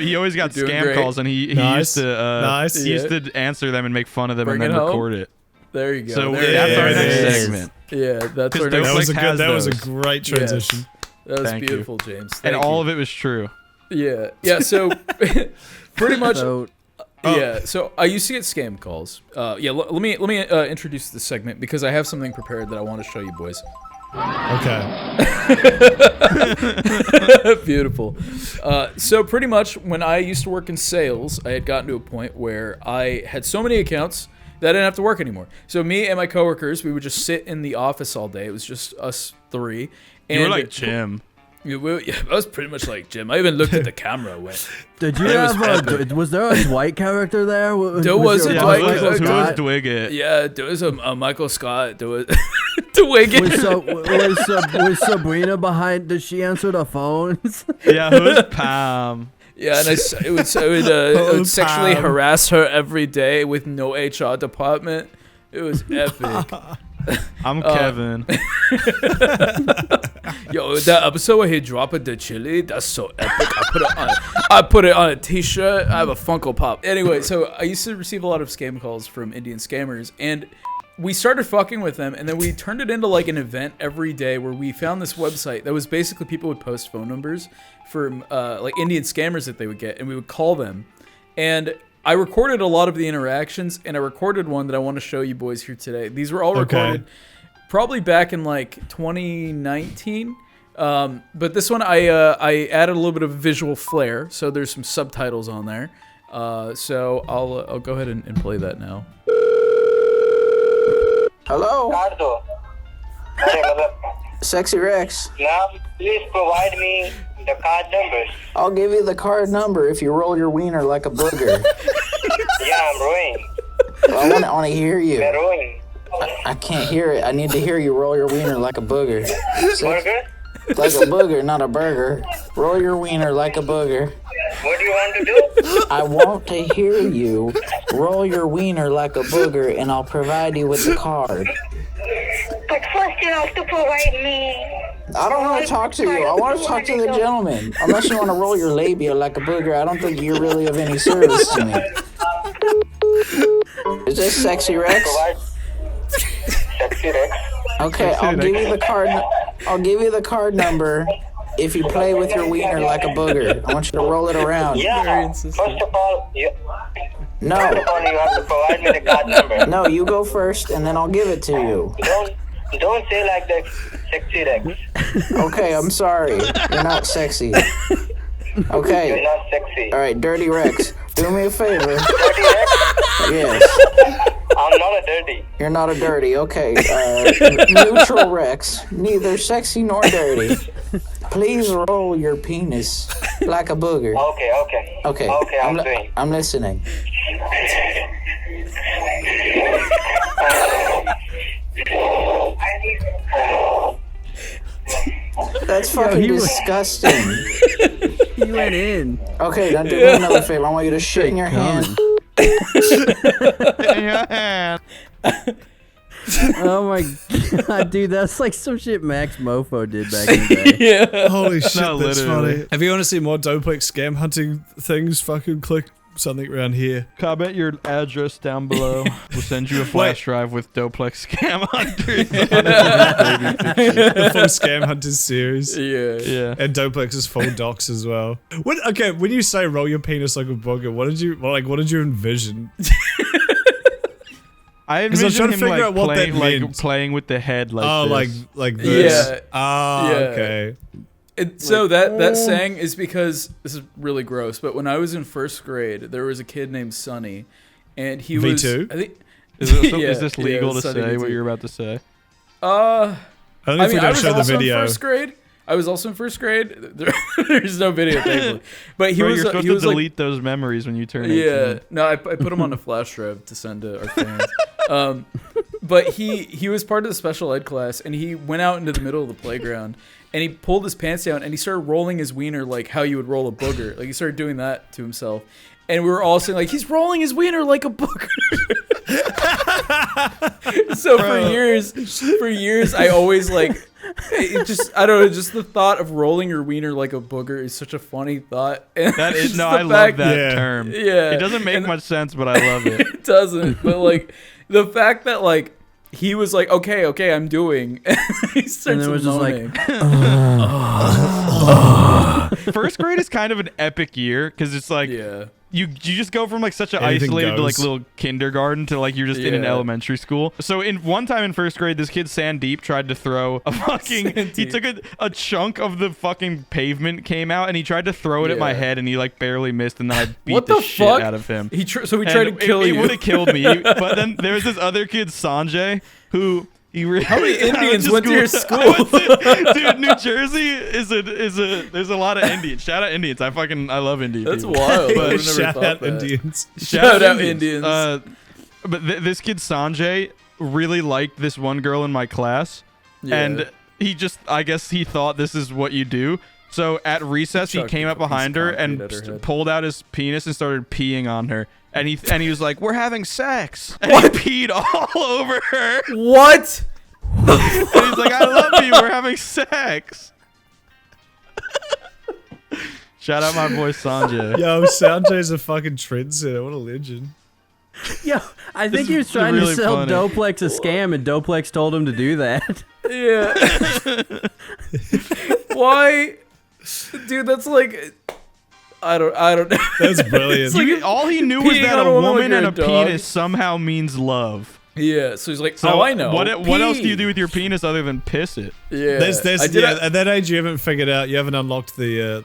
he always got You're doing scam great. calls, and he Nice. used to answer them and make fun of them Bring and then it home. record it. There you go. So there that's it our is. next it is. segment. Yeah, that's our Because next. Doplex That was a has great Yes. transition. That was Thank you. beautiful, James. And Thank all you. of it was true. Yeah, yeah. So pretty much. So, Yeah, so I used to get scam calls. Let me introduce this segment because I have something prepared that I want to show you boys. Okay. Beautiful. So pretty much when I used to work in sales, I had gotten to a point where I had so many accounts that I didn't have to work anymore. So me and my coworkers, we would just sit in the office all day. It was just us three. And You were like Jim. Yeah, I was pretty much like Jim. I even looked at the camera. Went, did you It was have was there a Dwight character there? There was a Yeah, Dwight who was character. Dwiggett? Yeah, there was a Michael Scott. There was Dwiggett. Was Sabrina behind? Did she answer the phones? Yeah, who's Pam? Yeah, and I would sexually Pam. harass her every day with no HR department. It was epic. I'm Kevin. Yo, that episode where he dropped the chili, that's so epic. I put it on a t-shirt. I have a Funko Pop. Anyway, so I used to receive a lot of scam calls from Indian scammers, and we started fucking with them, and then we turned it into like an event every day where we found this website that was basically people would post phone numbers from like Indian scammers that they would get, and we would call them. And I recorded a lot of the interactions, and I recorded one that I want to show you boys here today. These were all recorded probably back in like 2019. But this one I added a little bit of visual flair, so there's some subtitles on there. So I'll go ahead and play that now. Hello? Sexy Rex. Now, please provide me the card numbers. I'll give you the card number if you roll your wiener like a booger. Yeah, I'm rowing. Well, I want to hear you. I'm rowing. I can't hear it. I need to hear you roll your wiener like a booger. Burger? Like a booger, not a burger. Roll your wiener like a booger. What do you want to do? I want to hear you roll your wiener like a booger, and I'll provide you with the card. But first you have to provide me. I don't want to talk to you. I want to talk to the gentleman. Unless you want to roll your labia like a booger, I don't think you're really of any service to me. Is this Sexy Rex? Sexy Rex. Okay, I'll give you the card. I'll give you the card number if you play with your wiener like a booger. I want you to roll it around. Yeah. First of all, you No. have to provide me the card number. No, you go first, and then I'll give it to you. Don't say like that, Sexy Rex. Okay, I'm sorry. You're not sexy. Okay. You're not sexy. All right, Dirty Rex, do me a favor. Dirty Rex? Yes. I'm not a dirty. You're not a dirty. Okay. Neutral Rex, neither sexy nor dirty. Please roll your penis like a booger. Okay. Okay, I'm doing. I'm listening. That's fucking disgusting. He went in. Okay, now do me another favor. I want you to shit in your hand. In your hand. Oh my god, dude, that's like some shit Max Mofo did back in the day. Yeah. Holy shit, No, that's literally. funny. If you want to see more doplex scam hunting things, fucking click something around here. Comment your address down below. We'll send you a flash drive with doplex scam hunters. The full scam hunters series. Yeah. And Doplex's full docs as well. Okay, when you say roll your penis like a booger, what did you envision? I I'm envision trying to him figure out what that meant. playing with the head like Oh, this. like this. Yeah. Ah, Yeah. okay. So that saying is because this is really gross. But when I was in first grade, there was a kid named Sonny, and he was. V2? I think. Is this legal to Sonny say what V2. you're about to say? I don't know if we I don't was show the also video. in first grade. I was also in first grade. There's no video, thankfully. But he Bro, was. you're supposed he was to like, delete those memories when you turn 18. yeah. No, I put him on a flash drive to send to our fans. But he was part of the special ed class, and he went out into the middle of the playground, and he pulled his pants down, and he started rolling his wiener like how you would roll a booger. Like he started doing that to himself, and we were all saying like he's rolling his wiener like a booger. So for years, I always like. It just I don't know, just the thought of rolling your wiener like a booger is such a funny thought. And That is just no, the I love fact- that term. Yeah. It doesn't make much sense, but I love it. It doesn't. But like the fact that like he was like, okay, I'm doing, and he starts And then it was just like, moaning. First grade is kind of an epic year because it's like Yeah. you just go from like such an Anything isolated goes. like little kindergarten to like you're just in an Yeah. elementary school. So in one time in first grade, this kid Sandeep tried to throw a fucking. He Sandeep. took a chunk of the fucking pavement came out and he tried to throw it at my Yeah. head and he like barely missed and then I beat What the the shit fuck? out of him. So he And tried to kill it you. would have killed me. But then there was this other kid Sanjay who. How many Indians went to your school? Dude, New Jersey is a there's a lot of Indians. Shout out Indians. I love Indian That's people. wild. I But would've never Shout thought out that. Indians. Shout out Indians. But this kid Sanjay really liked this one girl in my class, Yeah. and I guess he thought this is what you do. So at recess, he Chucked came a up piece of behind her and concrete at her head. pulled out his penis and started peeing on her. And he was like, "We're having sex," and he peed all over her. What? And he's like, "I love you. We're having sex." Shout out my boy Sanjay. Yo, Sanjay's a fucking trendsetter. What a legend. yo, I think This he was is trying really to sell funny. Doplex a scam, and Doplex told him to do that. Yeah. Why? Dude, that's like I don't know. That's brilliant. All he knew was peeing that on a a woman woman like and a you're a dog. penis somehow means love. Yeah, so he's like, So oh, I know. What else do you Pee. do with your penis other than piss it? Yeah. At that age, you haven't figured out, you haven't unlocked the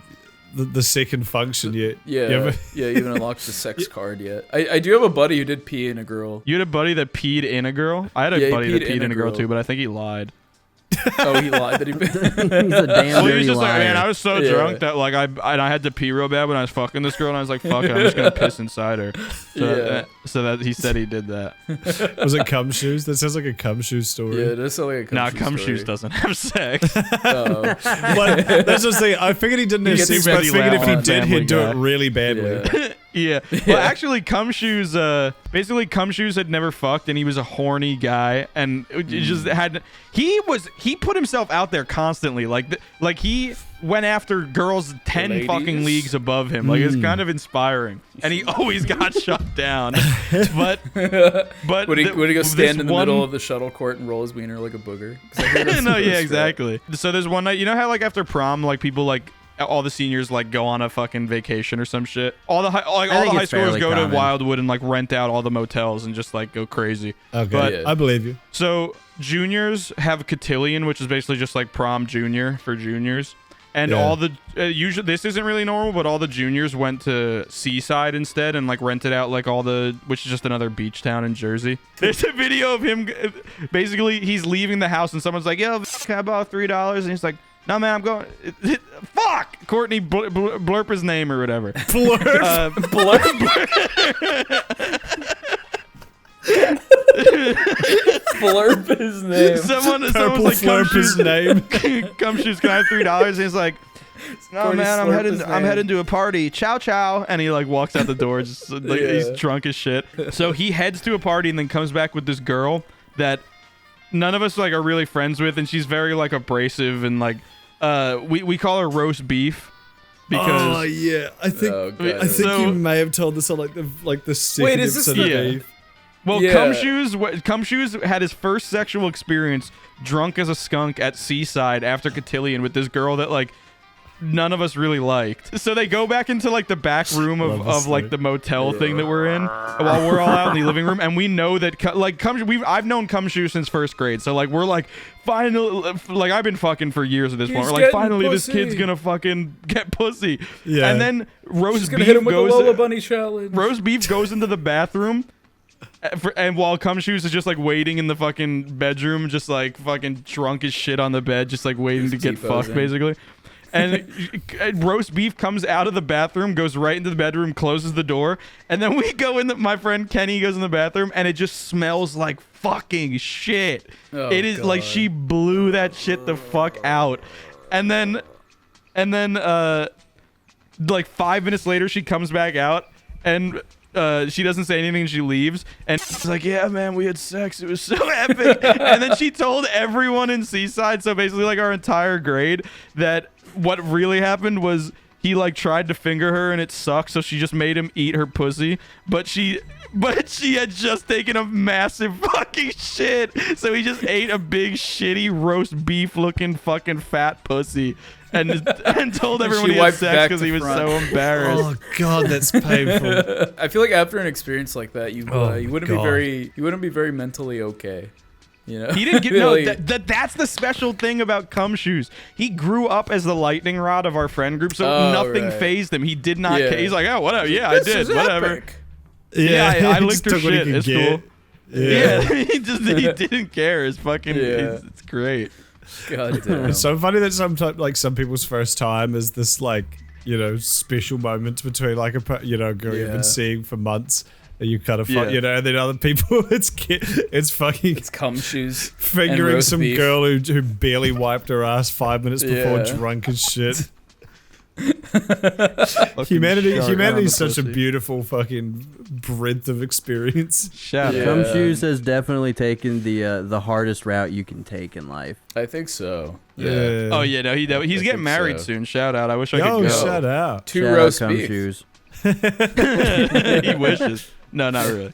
second function yet. Yeah, You haven't- you haven't unlocked the sex card yet. I do have a buddy who did pee in a girl. You had a buddy that peed in a girl? I had a Yeah, he buddy that peed peed in in a a girl girl. too, but I think he lied. Oh, he lied that he. He's a damn Well, he dirty was just like, liar. man, I was so drunk that like I had to pee real bad when I was fucking this girl, and I was like, fuck it, I'm just gonna piss inside her. So that he said he did that. Was it cum shoes? That sounds like a cum shoes story. Yeah, that's like a cum shoes cum story. shoes doesn't have sex. Oh. But that's just the. I figured he didn't have sex, but I figured if he did, he'd do it really badly. Yeah. Well, actually, cum shoes. Basically, cum shoes had never fucked, and he was a horny guy, and it just had. He put himself out there constantly, like he went after girls 10 fucking leagues above him. Like it's kind of inspiring, and he always got shut down. But would he go stand in the middle of the shuttle court and roll his wiener like a booger? No, yeah, exactly. So there's one night, you know how like after prom, like people like. All the seniors like go on a fucking vacation or some shit. All the high schoolers go to Wildwood and like rent out all the motels and just like go crazy. Okay, but, I believe you. So juniors have cotillion, which is basically just like prom junior for juniors. And all the usually this isn't really normal, but all the juniors went to Seaside instead and like rented out like which is just another beach town in Jersey. There's a video of him. Basically, he's leaving the house and someone's like, "Yo, can I borrow $3?" And he's like, "No, man, I'm going." Fuck! Courtney blurp his name or whatever. Blurp. Blurp his name. Someone's like, blurp his name. Cum shoes, can I have $3? And he's like, "No, Courtney man, slurp I'm heading to a party. Ciao, ciao." And he like walks out the door, just like he's drunk as shit. So he heads to a party and then comes back with this girl that none of us like are really friends with, and she's very like abrasive and like we call her roast beef because I think you may have told this on like the second episode of Beef. Well, Cum Shoes had his first sexual experience drunk as a skunk at Seaside after cotillion with this girl that like none of us really liked. So they go back into like the back room of like the motel thing that we're in while we're all out in the living room, and we know that I've known Cum Shoes since first grade. So like we're like finally, like I've been fucking for years at this point. We're like finally this kid's gonna fucking get pussy. Yeah. And then Roast Beef hit him with the Lola Bunny challenge. Roast Beef goes into the bathroom. And while Cum Shoes is just like waiting in the fucking bedroom, just like fucking drunk as shit on the bed, just like waiting to get fucked basically. And Roast Beef comes out of the bathroom, goes right into the bedroom, closes the door, and then we go in. My friend Kenny goes in the bathroom, and it just smells like fucking shit. It is like she blew that shit the fuck out, and then like 5 minutes later, she comes back out and. She doesn't say anything and she leaves, and she's like, "Yeah, man, we had sex. It was so epic." And then she told everyone in Seaside, so basically like our entire grade, that what really happened was he like tried to finger her and it sucked, so she just made him eat her pussy, but she had just taken a massive fucking shit, so he just ate a big shitty roast beef looking fucking fat pussy. And told everyone he had sex because he was so embarrassed. Oh god, that's painful. I feel like after an experience like that, you wouldn't be very mentally okay. You know, he didn't get that's the special thing about Cum Shoes. He grew up as the lightning rod of our friend group, so nothing phased him. He did not. He's like, "Oh, whatever. Yeah, I did. Whatever." Epic. I licked her shit. It's cool. Yeah, he didn't care. It's fucking. It's great. God damn. It's so funny that sometimes, like, some people's first time is this, like, you know, special moment between, like, a girl you've been seeing for months, and you kind of, you know, and then other people, it's Cum Shoes fingering some girl who barely wiped her ass 5 minutes before, drunk as shit. Humanity is such a beautiful fucking breadth of experience. Cum Shoes has definitely taken the hardest route you can take in life. I think so. Yeah. Oh yeah, no, he's getting married soon. Shout out. I wish I could go. Shout out. Two roast Cum beef. Shoes. He wishes. No, not really.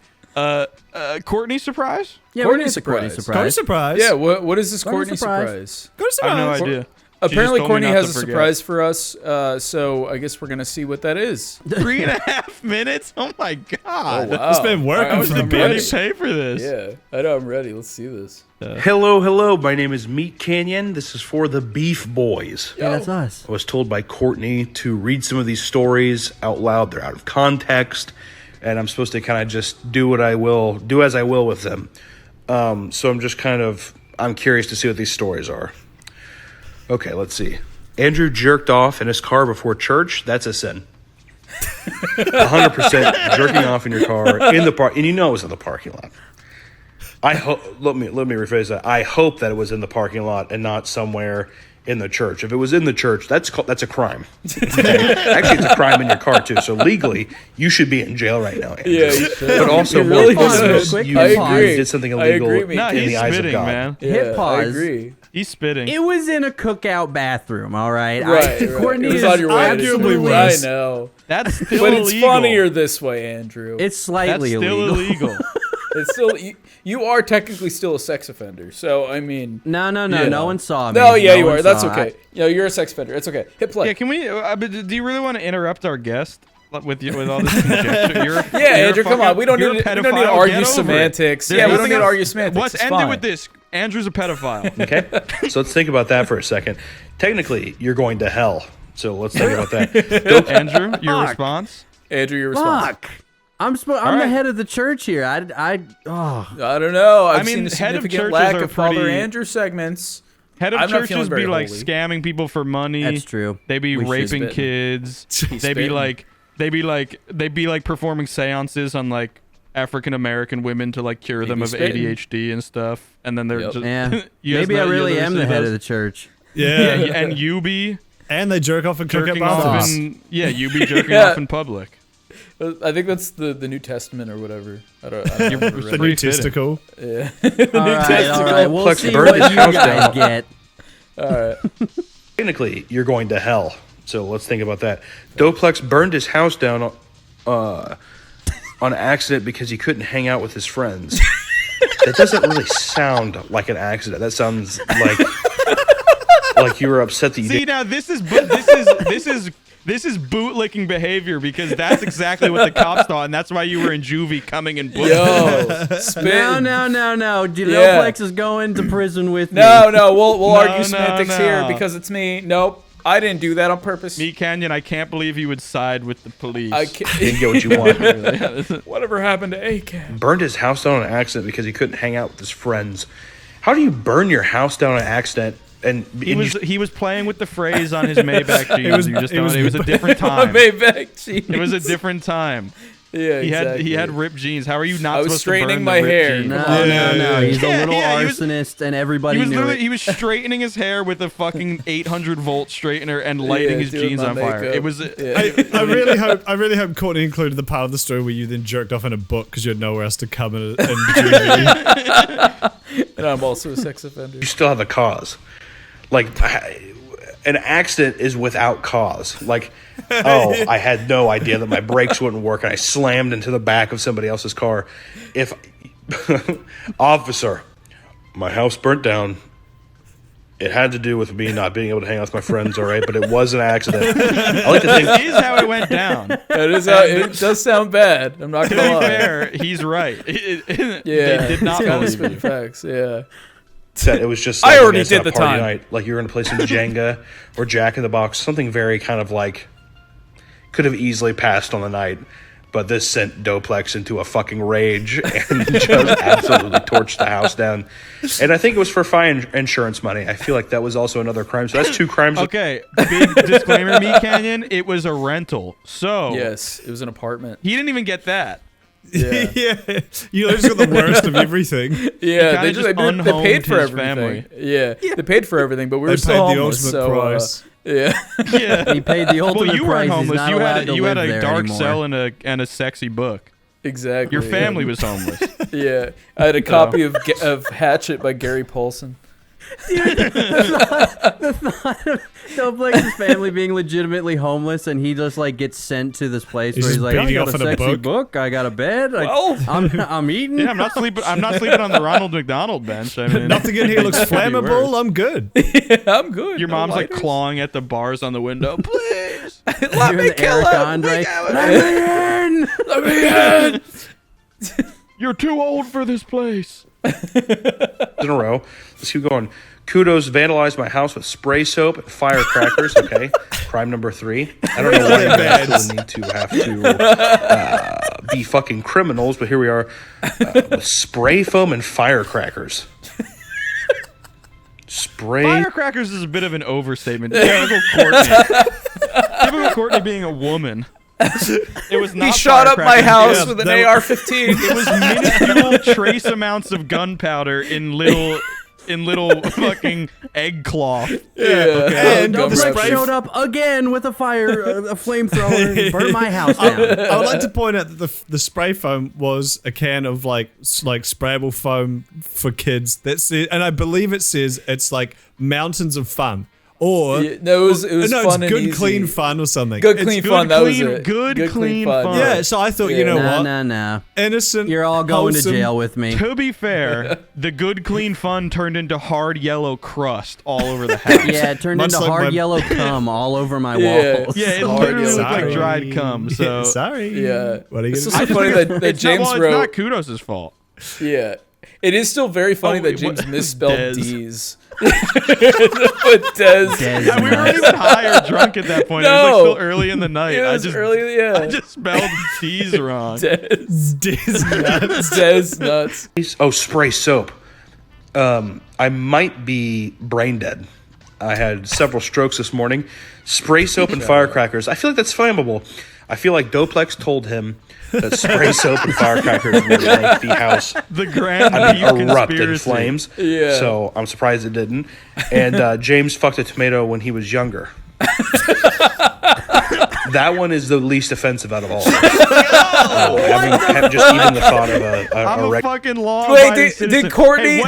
Courtney surprise? Yeah, Courtney surprise. Courtney surprise. Yeah, what is this Courtney surprise? I have no idea. Apparently, Courtney has a surprise for us, so I guess we're going to see what that is. 3.5 minutes? Oh my god. Oh, wow. It's been working for the barely pay for this. Yeah, I know, I'm ready. Let's see this. Hello. My name is Meat Canyon. This is for the BeefBoys. Yeah, that's us. I was told by Courtney to read some of these stories out loud. They're out of context, and I'm supposed to kind of just do as I will with them. So I'm just kind of... I'm curious to see what these stories are. Okay, let's see. Andrew jerked off in his car before church. That's a sin. 100% jerking off in your car in the park, and you know it was in the parking lot. I hope. Let me rephrase that. I hope that it was in the parking lot and not somewhere in the church. If it was in the church, that's a crime. Okay? Actually, it's a crime in your car too. So legally, you should be in jail right now, Andrew. Yeah, you should. But also, You more really importantly, should. you I agree. did something I illegal agree, No, in he's the eyes of spitting, God. man. Hit pause. I agree. He's spitting. It was in a cookout bathroom, all right? Right. Courtney It was is on your way. arguably I worse. know. That's still But illegal. it's funnier this way, Andrew. It's slightly That's still illegal. illegal. It's still you are technically still a sex offender. So I mean, No, Yeah. no one saw me. no, yeah, No you one are. That's saw. okay. You're a sex offender. It's okay. Hit play. Yeah, can we? But do you really want to interrupt our guest with all this conjecture? You're Andrew, come on. We don't need to pedophile. argue Get over it. semantics. There's Yeah, we don't nothing need to else- argue semantics. Let's It's end fine. it with this. Andrew's a pedophile. Okay, so let's think about that for a second. Technically, you're going to hell. So let's think about that. Andrew, your response? Andrew, your response. Fuck. I'm the right. head of the church here. Oh. I don't know. I've mean, seen a head of significant churches lack are of Father pretty- Andrew segments. Head of I'm not churches feeling very be like holy. scamming people for money. That's true. They be We should raping spit. kids. They spitting. be like performing seances on like African American women to like cure them of spitting. ADHD and stuff. And then they're Yep. just Yeah. You guys Maybe I know- really you am ever the see head those? of the church. Yeah. And you be And they jerk off in cookout jerking off bathrooms. in you be jerking Yeah. off in public. I think that's the New Testament or whatever. I don't know. The new testicle. Yeah. All right. We'll Plex see burned what his you house guys down. get. All right. Technically, you're going to hell. So let's think about that. Doplex burned his house down on accident because he couldn't hang out with his friends. That doesn't really sound like an accident. That sounds like you were upset that you See didn't. now this is bootlicking behavior because that's exactly what the cops thought, and that's why you were in juvie coming in boot. Yo, spin. No. Yeah. Doplex is going to prison with me. No, we'll No, argue no, semantics no. here because it's me. Nope, I didn't do that on purpose. Me, Canyon, I can't believe you would side with the police. I can't. Didn't get what you want. Whatever happened to ACAB? Burned his house down on accident because he couldn't hang out with his friends. How do you burn your house down on accident? And He was playing with the phrase on his Maybach jeans. It was a different My time. Maybach jeans. It was a different time. Yeah, He had ripped jeans. How are you not I was supposed to burn straightening the my ripped hair. jeans? No. He's a little Yeah, he was- arsonist, and everybody knew it. He was straightening his hair with a fucking 800-volt straightener and lighting his doing jeans my on fire. makeup. It was. I really hope Courtney included the part of the story where you then jerked off in a book because you had nowhere else to come in juvie. And I'm also a sex offender. you still have the cause. Like, an accident is without cause. Like, I had no idea that my brakes wouldn't work and I slammed into the back of somebody else's car. If, officer, my house burnt down. It had to do with me not being able to hang out with my friends, all right? But it was an accident. I like to think This is how it went down. That is how it does sound bad. I'm not To gonna be lie. fair, he's right. Yeah, They did not kind of believe spit you. facts. Yeah. that it was just I like, already it's did a the party time. night. Like, you're going to play some Jenga or Jack in the Box, something very kind of like could have easily passed on the night. But this sent Doplex into a fucking rage and just absolutely torched the house down. And I think it was for fire insurance money. I feel like that was also another crime. So that's two crimes. Okay, big disclaimer, me, Canyon. It was a rental. So Yes, it was an apartment. he didn't even get that. Yeah. Yeah, you just got the worst of everything. Yeah, kinda they just they paid unhomed for his everything. family. Yeah, they paid for everything, but we They were paid still the homeless. ultimate So price. yeah, Yeah. He paid the ultimate Well, you weren't price. He's homeless. not You allowed had to you had live a there dark anymore. cell and a sexy book. exactly. Your yeah. family was homeless. Yeah, I had a copy of Hatchet by Gary Paulson. The thought of Doplex's family being legitimately homeless, and he just like gets sent to this place He's where he's just like, I beating got off a in a sexy book. book, I got a bed, Well. I'm eating. Yeah, I'm not sleeping on the Ronald McDonald bench. I mean, Nothing in here looks it could be flammable. worse. I'm good. I'm good. Your No mom's like lighters. clawing at the bars on the window. Please. Doing the Eric Andre. Let me in. Let me in. You're too old for this place. in a row. Let's keep going. Kudos vandalized my house with spray soap and firecrackers. Okay, crime number 3. I don't know why you guys feel the need to have to be fucking criminals, but here we are with spray foam and firecrackers. Spray. Firecrackers is a bit of an overstatement. Typical Courtney. Typical Courtney being a woman. It was not. He shot up my house with an AR-15. It was minuscule trace amounts of gunpowder in little fucking egg cloth. Yeah. Okay. And Doplex showed up again with a flamethrower, and burnt my house down. I would like to point out that the spray foam was a can of like sprayable foam for kids. That's it, and I believe it says it's like mountains of fun. Or it was fun it's and good, easy. Clean fun or something. Good, clean fun. That was it. Good, clean fun. Yeah, so I thought, you know what? Nah. Innocent. You're all going wholesome. to jail with me. To be fair, the good, clean fun turned into hard yellow crust all over the house. Yeah, it turned Much into like hard my- yellow cum all over my Yeah. walls. Yeah, it Hard literally yellow looked like cum. dried cum. So Sorry. Yeah. What are you It's gonna so I just funny think that it's James not, wrote. It's not Kudos' fault. Yeah. It is still very funny Oh, that James what- misspelled Dez. D's. But Dez. Yeah, we weren't even high or drunk at that point. It was like still early in the night. It was early, yeah. I just spelled T's wrong. Dez nuts. Oh, spray soap. I might be brain dead. I had several strokes this morning. Spray soap and firecrackers. I feel like that's flammable. I feel like Doplex told him that spray soap and firecrackers would make the house The grand beef erupt in conspiracy. flames. Yeah. So I'm surprised it didn't. And James fucked a tomato when he was younger. That one is the least offensive out of all. Having just even the thought of I'm a a fucking law. Wait, did Courtney in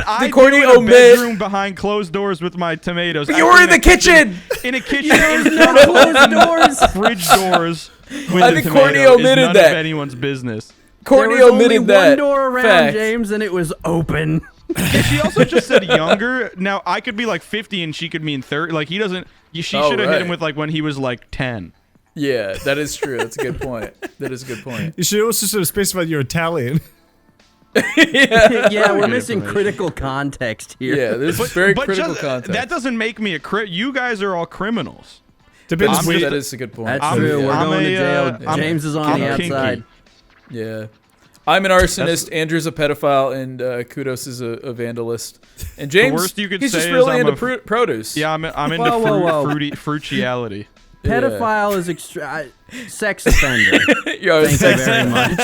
a omit? bedroom behind closed doors with my tomatoes? But you were in the kitchen. In a kitchen. No closed doors. Fridge doors. With I a think tomato Courtney is omitted none that. Of anyone's business. Courtney There was only omitted that. one door around, fact. James, and it was open. And she also just said younger. Now I could be like 50 and she could mean 30. Like he doesn't. She should have hit him with like when he was like 10. Yeah, that is true. That's a good point. That is a good point. You should also sort of specify you're Italian. Yeah, we're Good missing information. critical context here. Yeah, there's very But critical just, context. that doesn't make me a You guys are all criminals. Depends. That is a good point. That's I'm- true. We're I'm going a, to jail. I'm- James is on I'm the kinky. outside. Yeah. I'm an arsonist, Andrew's a pedophile, and Kudos is a vandalist. And James, worst you could he's say just is really I'm into a produce. Yeah, I'm into Whoa. fruitiality. Pedophile is sex offender. You're a Thank sex you very much.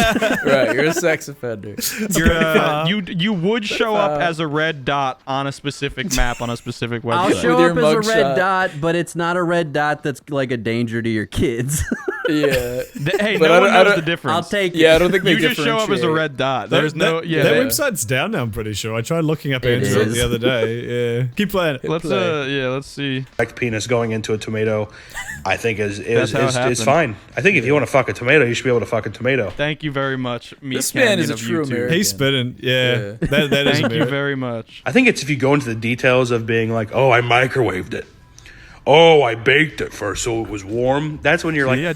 Right, you're a sex offender. You're you would show up as a red dot on a specific map on a specific website. I'll show With up your as a red mugshot. dot, but it's not a red dot that's like a danger to your kids. Yeah. Hey, But no I one don't- I knows don't- the difference. I'll take Yeah, I it. don't think they You just show up as a differentiate. red dot. There's no. Yeah. That they- website's down now, I'm pretty sure. I tried looking up It Andrew is. the other day. Yeah. Keep playing it. Let's let's see. erect penis going into a tomato, I think That's how it is happened. fine. I think if you want to fuck a tomato, you should be able to fuck a tomato. Thank you very much, Meat This man is Canyon a of true YouTube. American. He's spitting. Yeah. That is Thank you American. very much. I think it's if you go into the details of being like, oh, I microwaved it. Oh, I baked it first so it was warm. That's when you're like, See, I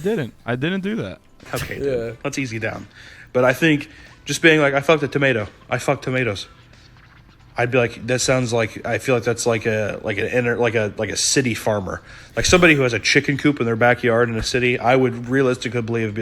didn't do that. okay, Yeah. dude, let's easy down. But I think just being like, I fucked a tomato. I fucked tomatoes. I'd be like, that sounds like, I feel like that's like a city farmer, like somebody who has a chicken coop in their backyard in a city. I would realistically believe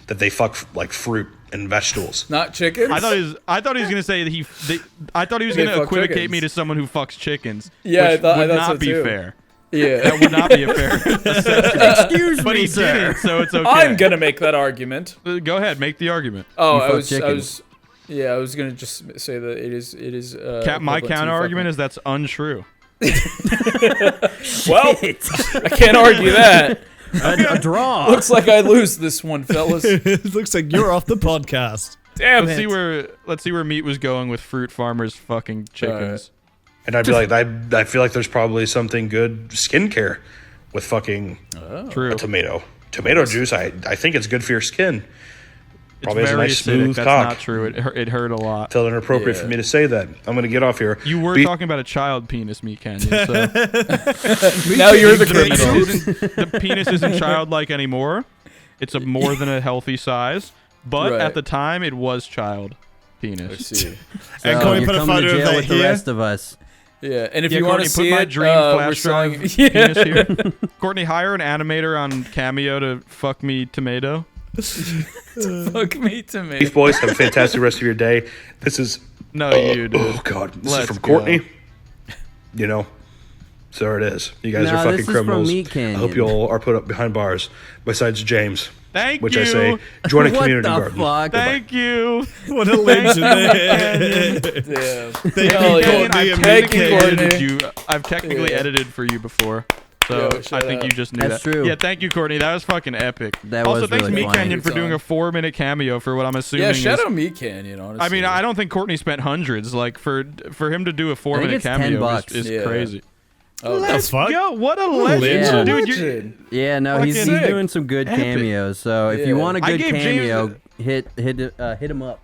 that they fuck like fruit and vegetables. Not chickens? I thought he was gonna say that I thought he was They gonna fuck equivocate chickens. me to someone who fucks chickens. Yeah, which I thought would so not be too. fair. Yeah. That would not be a fair assessment. Excuse But me, he sir. didn't, so it's okay. I'm going to make that argument. Go ahead, make the argument. Oh, You I fuck was chickens. I was going to just say that it is My equivalent to counter argument fucking- is that's untrue. Well, I can't argue that. A draw. Looks like I lose this one, fellas. It looks like you're off the podcast. Damn Let's it. see where Meat was going with fruit farmers fucking chickens. And I'd be like, I feel like there's probably something good skincare with fucking True. a tomato. Tomato juice, I think it's good for your skin. Probably It's has a very nice acidic. smooth That's cock. not true. It hurt a lot. Felt inappropriate for me to say that. I'm going to get off here. You were Be- talking about a child penis, Meat Canyon. So Now you're the penis criminal. the penis isn't childlike anymore. It's a more than a healthy size. But Right. at the time, it was child I penis. see. And So can we you're put a coming photo to of jail that with the here? rest of us. Yeah, and if Yeah, you want Courtney, to put see my it, dream we're flash drive selling. penis here. Courtney, hire an animator on Cameo to fuck me tomato. Fuck me to me. Beef Boys, have a fantastic rest of your day. This is No, you, dude. oh god, this Let's is from go. Courtney. You know, So there it is. You guys No, are this fucking is from criminals. Meat Canyon. I hope you all are put up behind bars. Besides James. Thank which you. I say, join a What community the garden. fuck? Thank you. What a legend. Damn. Thank Hell you, yeah. Courtney. and Thank Meat you, Canyon. Courtney. I've technically Yeah. edited for you before. So Yo, I shout think out. you just knew That's that. true. Yeah, thank you, Courtney. That was fucking epic. That also, was thanks really Meat funny. Canyon for doing a 4-minute cameo for what I'm assuming Yeah, shout is. out Meat Canyon, honestly. I mean, I don't think Courtney spent hundreds. Like for him to do a 4-minute it's cameo $10. is Yeah. crazy. Oh, Let's fuck? go! What a What a legend, legend. dude! You're, Yeah, no, he's Fucking sick. doing some good Epic. cameos. So if you Yeah. want a I good gave cameo, James hit him up.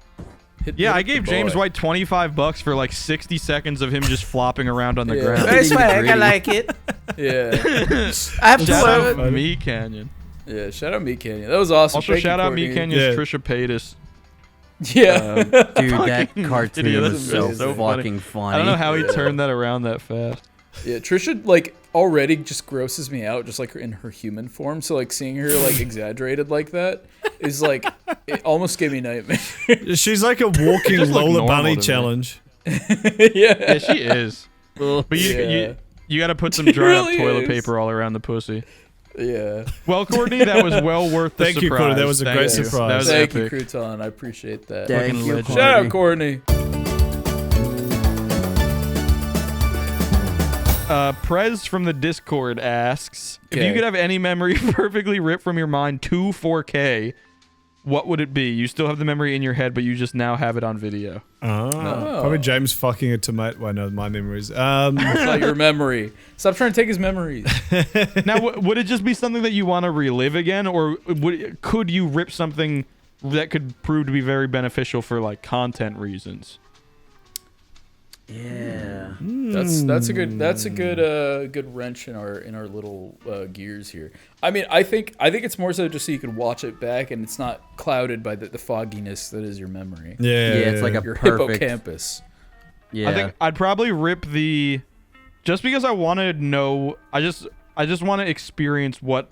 yeah, I the gave boy. James White $25 for like 60 seconds of him just flopping around on the Yeah. ground. Very swag. I Greedy. like it. Yeah. I have to Shout wear out it. Meat Canyon. Yeah, shout out Meat Canyon. That was awesome. Also, Thank shout you, out Courtney. Meat Canyon's Yeah. Trisha Paytas. Yeah. Dude, that cartoon idiot. was so That's so fucking funny. I don't know how he Yeah. turned that around that fast. Yeah, Trisha like already just grosses me out, just like in her human form. So like seeing her like exaggerated like that is like it almost gave me nightmares. She's like a walking Just look Lola normal Bunny to me. challenge. Yeah, she is. But Yeah. you got to put some She dried really up toilet is. paper all around the pussy. Yeah. Well, Courtney, that was well worth the Thank you, surprise. Courtney. That was a Thank great you. surprise. That was Thank you, epic. Crouton. I appreciate that. Thank Fucking you, legend. Shout out Courtney. Prez from the Discord asks, if you Okay. could have any memory perfectly ripped from your mind to 4K, what would it be? You still have the memory in your head, but you just now have it on video. Probably James fucking a tomato. Well, no, my memories. It's not your memory. Stop trying to take his memories. Now, would it just be something that you want to relive again, or could you rip something that could prove to be very beneficial for like content reasons? Yeah. That's a good wrench in our little gears here. I mean, I think it's more so just so you could watch it back and it's not clouded by the fogginess that is your memory. Yeah, it's like a Your perfect. hippocampus. Yeah. I think I'd probably rip just because I want to know. I just want to experience what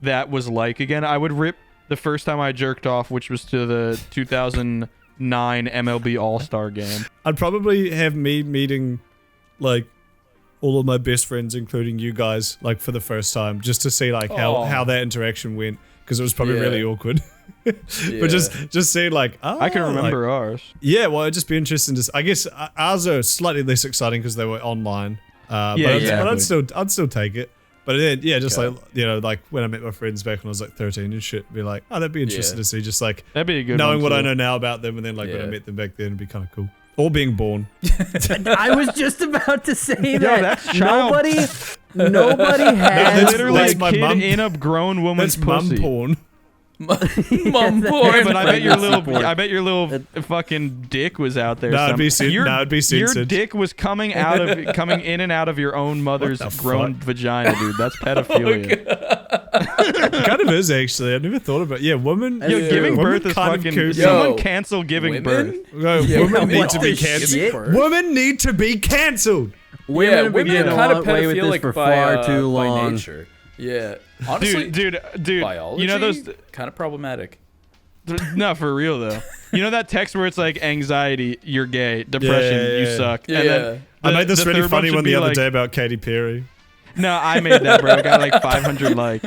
that was like again. I would rip the first time I jerked off, which was to the 2009 MLB All-Star game. I'd probably have me meeting, like, all of my best friends, including you guys, like, for the first time, just to see, like, how that interaction went, because it was probably really awkward. But just seeing, like, I can remember ours. Yeah, well, it'd just be interesting to. I guess ours are slightly less exciting because they were online. But I'd still take it. But then, yeah, just like, you know, like when I met my friends back when I was like 13 and shit, be like, oh, that'd be interesting to see, just like that'd be a good knowing one, what too. I know now about them, and then like when I met them back then, it'd be kind of cool. Or being born. I was just about to say Yo, that. that's child. Nobody has That's literally that's a my kid mum. in a grown woman's That's mum pussy. porn. Mum Yeah, porn. but I bet your little fucking dick was out there. No, it'd be Your censored. dick was coming in and out of your own mother's the grown fuck? vagina, dude. That's pedophilia. It kind of is actually. I never thought about. Yeah, women. Yo, giving women birth is kind of fucking. cool. Someone cancel giving birth. Women need to be the cancelled. shit? Women need to be cancelled. Women have been women are getting kind of away with this pedophilic for by, far too by long. nature. Yeah, honestly, Dude. biology, You know those? kind of problematic. No, for real though. You know that text where it's like anxiety, you're gay, depression, you Yeah. suck. Yeah. And then I made this the really third funny should one be the other like- day about Katy Perry. No, I made that, bro. I got like 500 likes.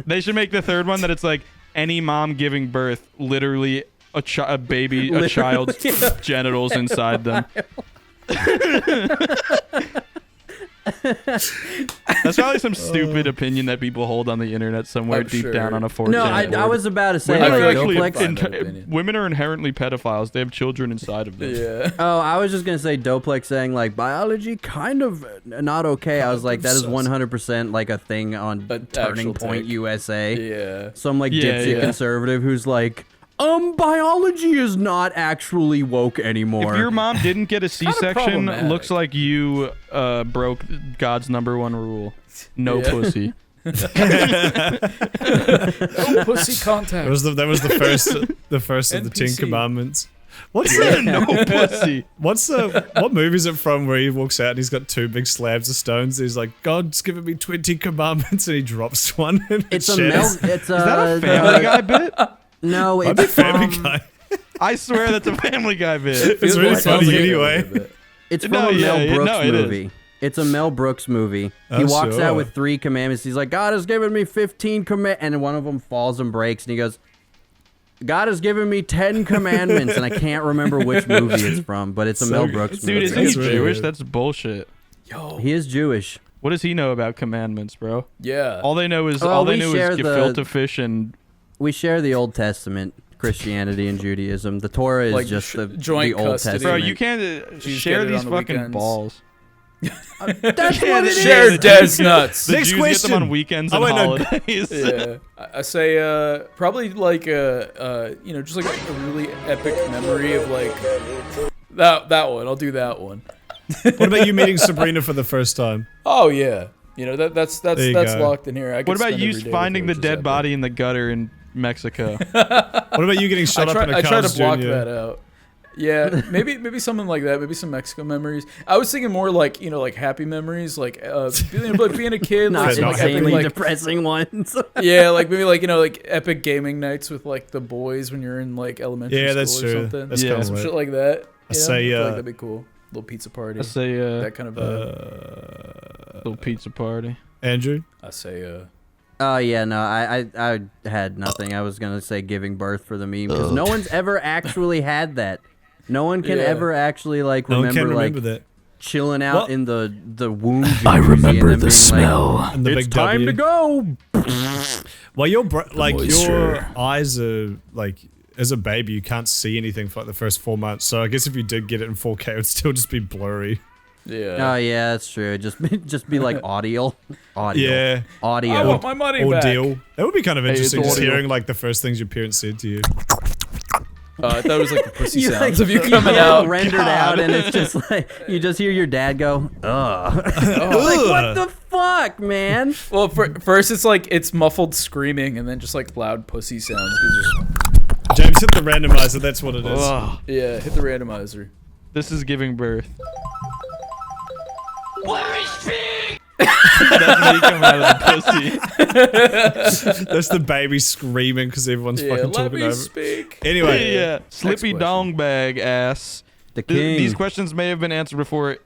They should make the third one that it's like any mom giving birth, literally a child's genitals inside them. That's probably some stupid opinion that people hold on the internet somewhere I'm deep sure. down on a 4chan. No, I was about to say, Women like, are actually Doplex. find that opinion. women are inherently pedophiles. They have children inside of them. Yeah. Oh, I was just gonna say Doplex saying like biology kind of not okay. I was like, that is 100% like a thing on An Turning actual Point take. USA. Yeah. Some like Yeah, dipshit yeah. conservative who's like, biology is not actually woke anymore. If your mom didn't get a C-section, problematic. looks like you broke God's #1 rule: no Yeah. pussy. No pussy contact. That was the first of the Ten NPC. Commandments. What's the No pussy. what movie is it from where he walks out and he's got two big slabs of stones? He's like, God's given me 20 commandments, and he drops one. And it's it a shatters. It's Is that a Family Guy bit? No, Might it's be Family from, Guy. I swear that's a Family Guy bit. It's really Sounds funny like a anyway. little bit. It's from No, a yeah, Mel yeah, Brooks no, it is. movie. It's a Mel Brooks movie. He walks out with 3 commandments. He's like, God has given me 15 commandments. And one of them falls and breaks. And he goes, God has given me 10 commandments. And I can't remember which movie it's from, but it's a Mel Brooks movie. Dude, isn't he Jewish? That's bullshit. Yo. He is Jewish. What does he know about commandments, bro? Yeah. All they know is gefilte fish and... We share the Old Testament, Christianity and Judaism. The Torah is Like just the Old custody. Testament. Bro, you can't share these fucking balls. That's what it is. Share Des nuts. The Jews get them on weekends and holidays. Yeah, I say probably like just like a really epic memory of like that one. I'll do that one. What about you meeting Sabrina for the first time? Oh yeah, that's locked in here. What about you finding the dead body in the gutter in Mexico? What about you getting shot up in a Carl's Jr.? I try to block that out. Yeah, maybe something like that. Maybe some Mexico memories. I was thinking more like like happy memories, like being a kid, not like insanely depressing ones. Yeah, like maybe like epic gaming nights with like the boys when you're in like elementary school that's or true. something. That's yeah, some shit like that. I say feel like that'd be cool. Little pizza party. I say that kind of little pizza party. Andrew, I say Oh yeah, no, I had nothing. I was gonna say giving birth for the meme because no one's ever actually had that. No one can ever actually like remember that. Chilling out in the womb. I remember the smell. Like, and the it's big time W. to go. Well, your eyes are like, as a baby, you can't see anything for like the first 4 months. So I guess if you did get it in 4K, it would still just be blurry. Yeah. Oh yeah, that's true. Just be like audio. Yeah. Audio. I want my money back. That would be kind of interesting, just audio. hearing like the first things your parents said to you. I thought it was like the pussy sounds like, of you coming out. Rendered out, and it's just like you just hear your dad go, "Ugh." Like what the fuck, man? Well, first it's like it's muffled screaming, and then just like loud pussy sounds. James, hit the randomizer. That's what it is. Yeah, hit the randomizer. This is giving birth. Where is Pig? That's when you come out of the pussy. That's the baby screaming because everyone's fucking talking over. Speak. Anyway, yeah, slippy dong bag ass. The king. These questions may have been answered before.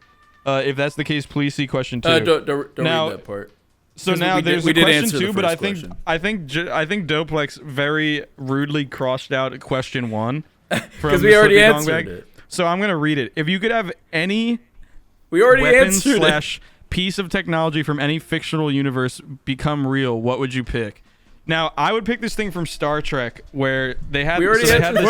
If that's the case, please see question 2. Don't read that part. So now there's a question 2, but I think Doplex very rudely crossed out question 1 because we already answered it. So I'm gonna read it. If you could have any weapon / piece of technology from any fictional universe become real, what would you pick? Now I would pick this thing from Star Trek where they had. We already answered.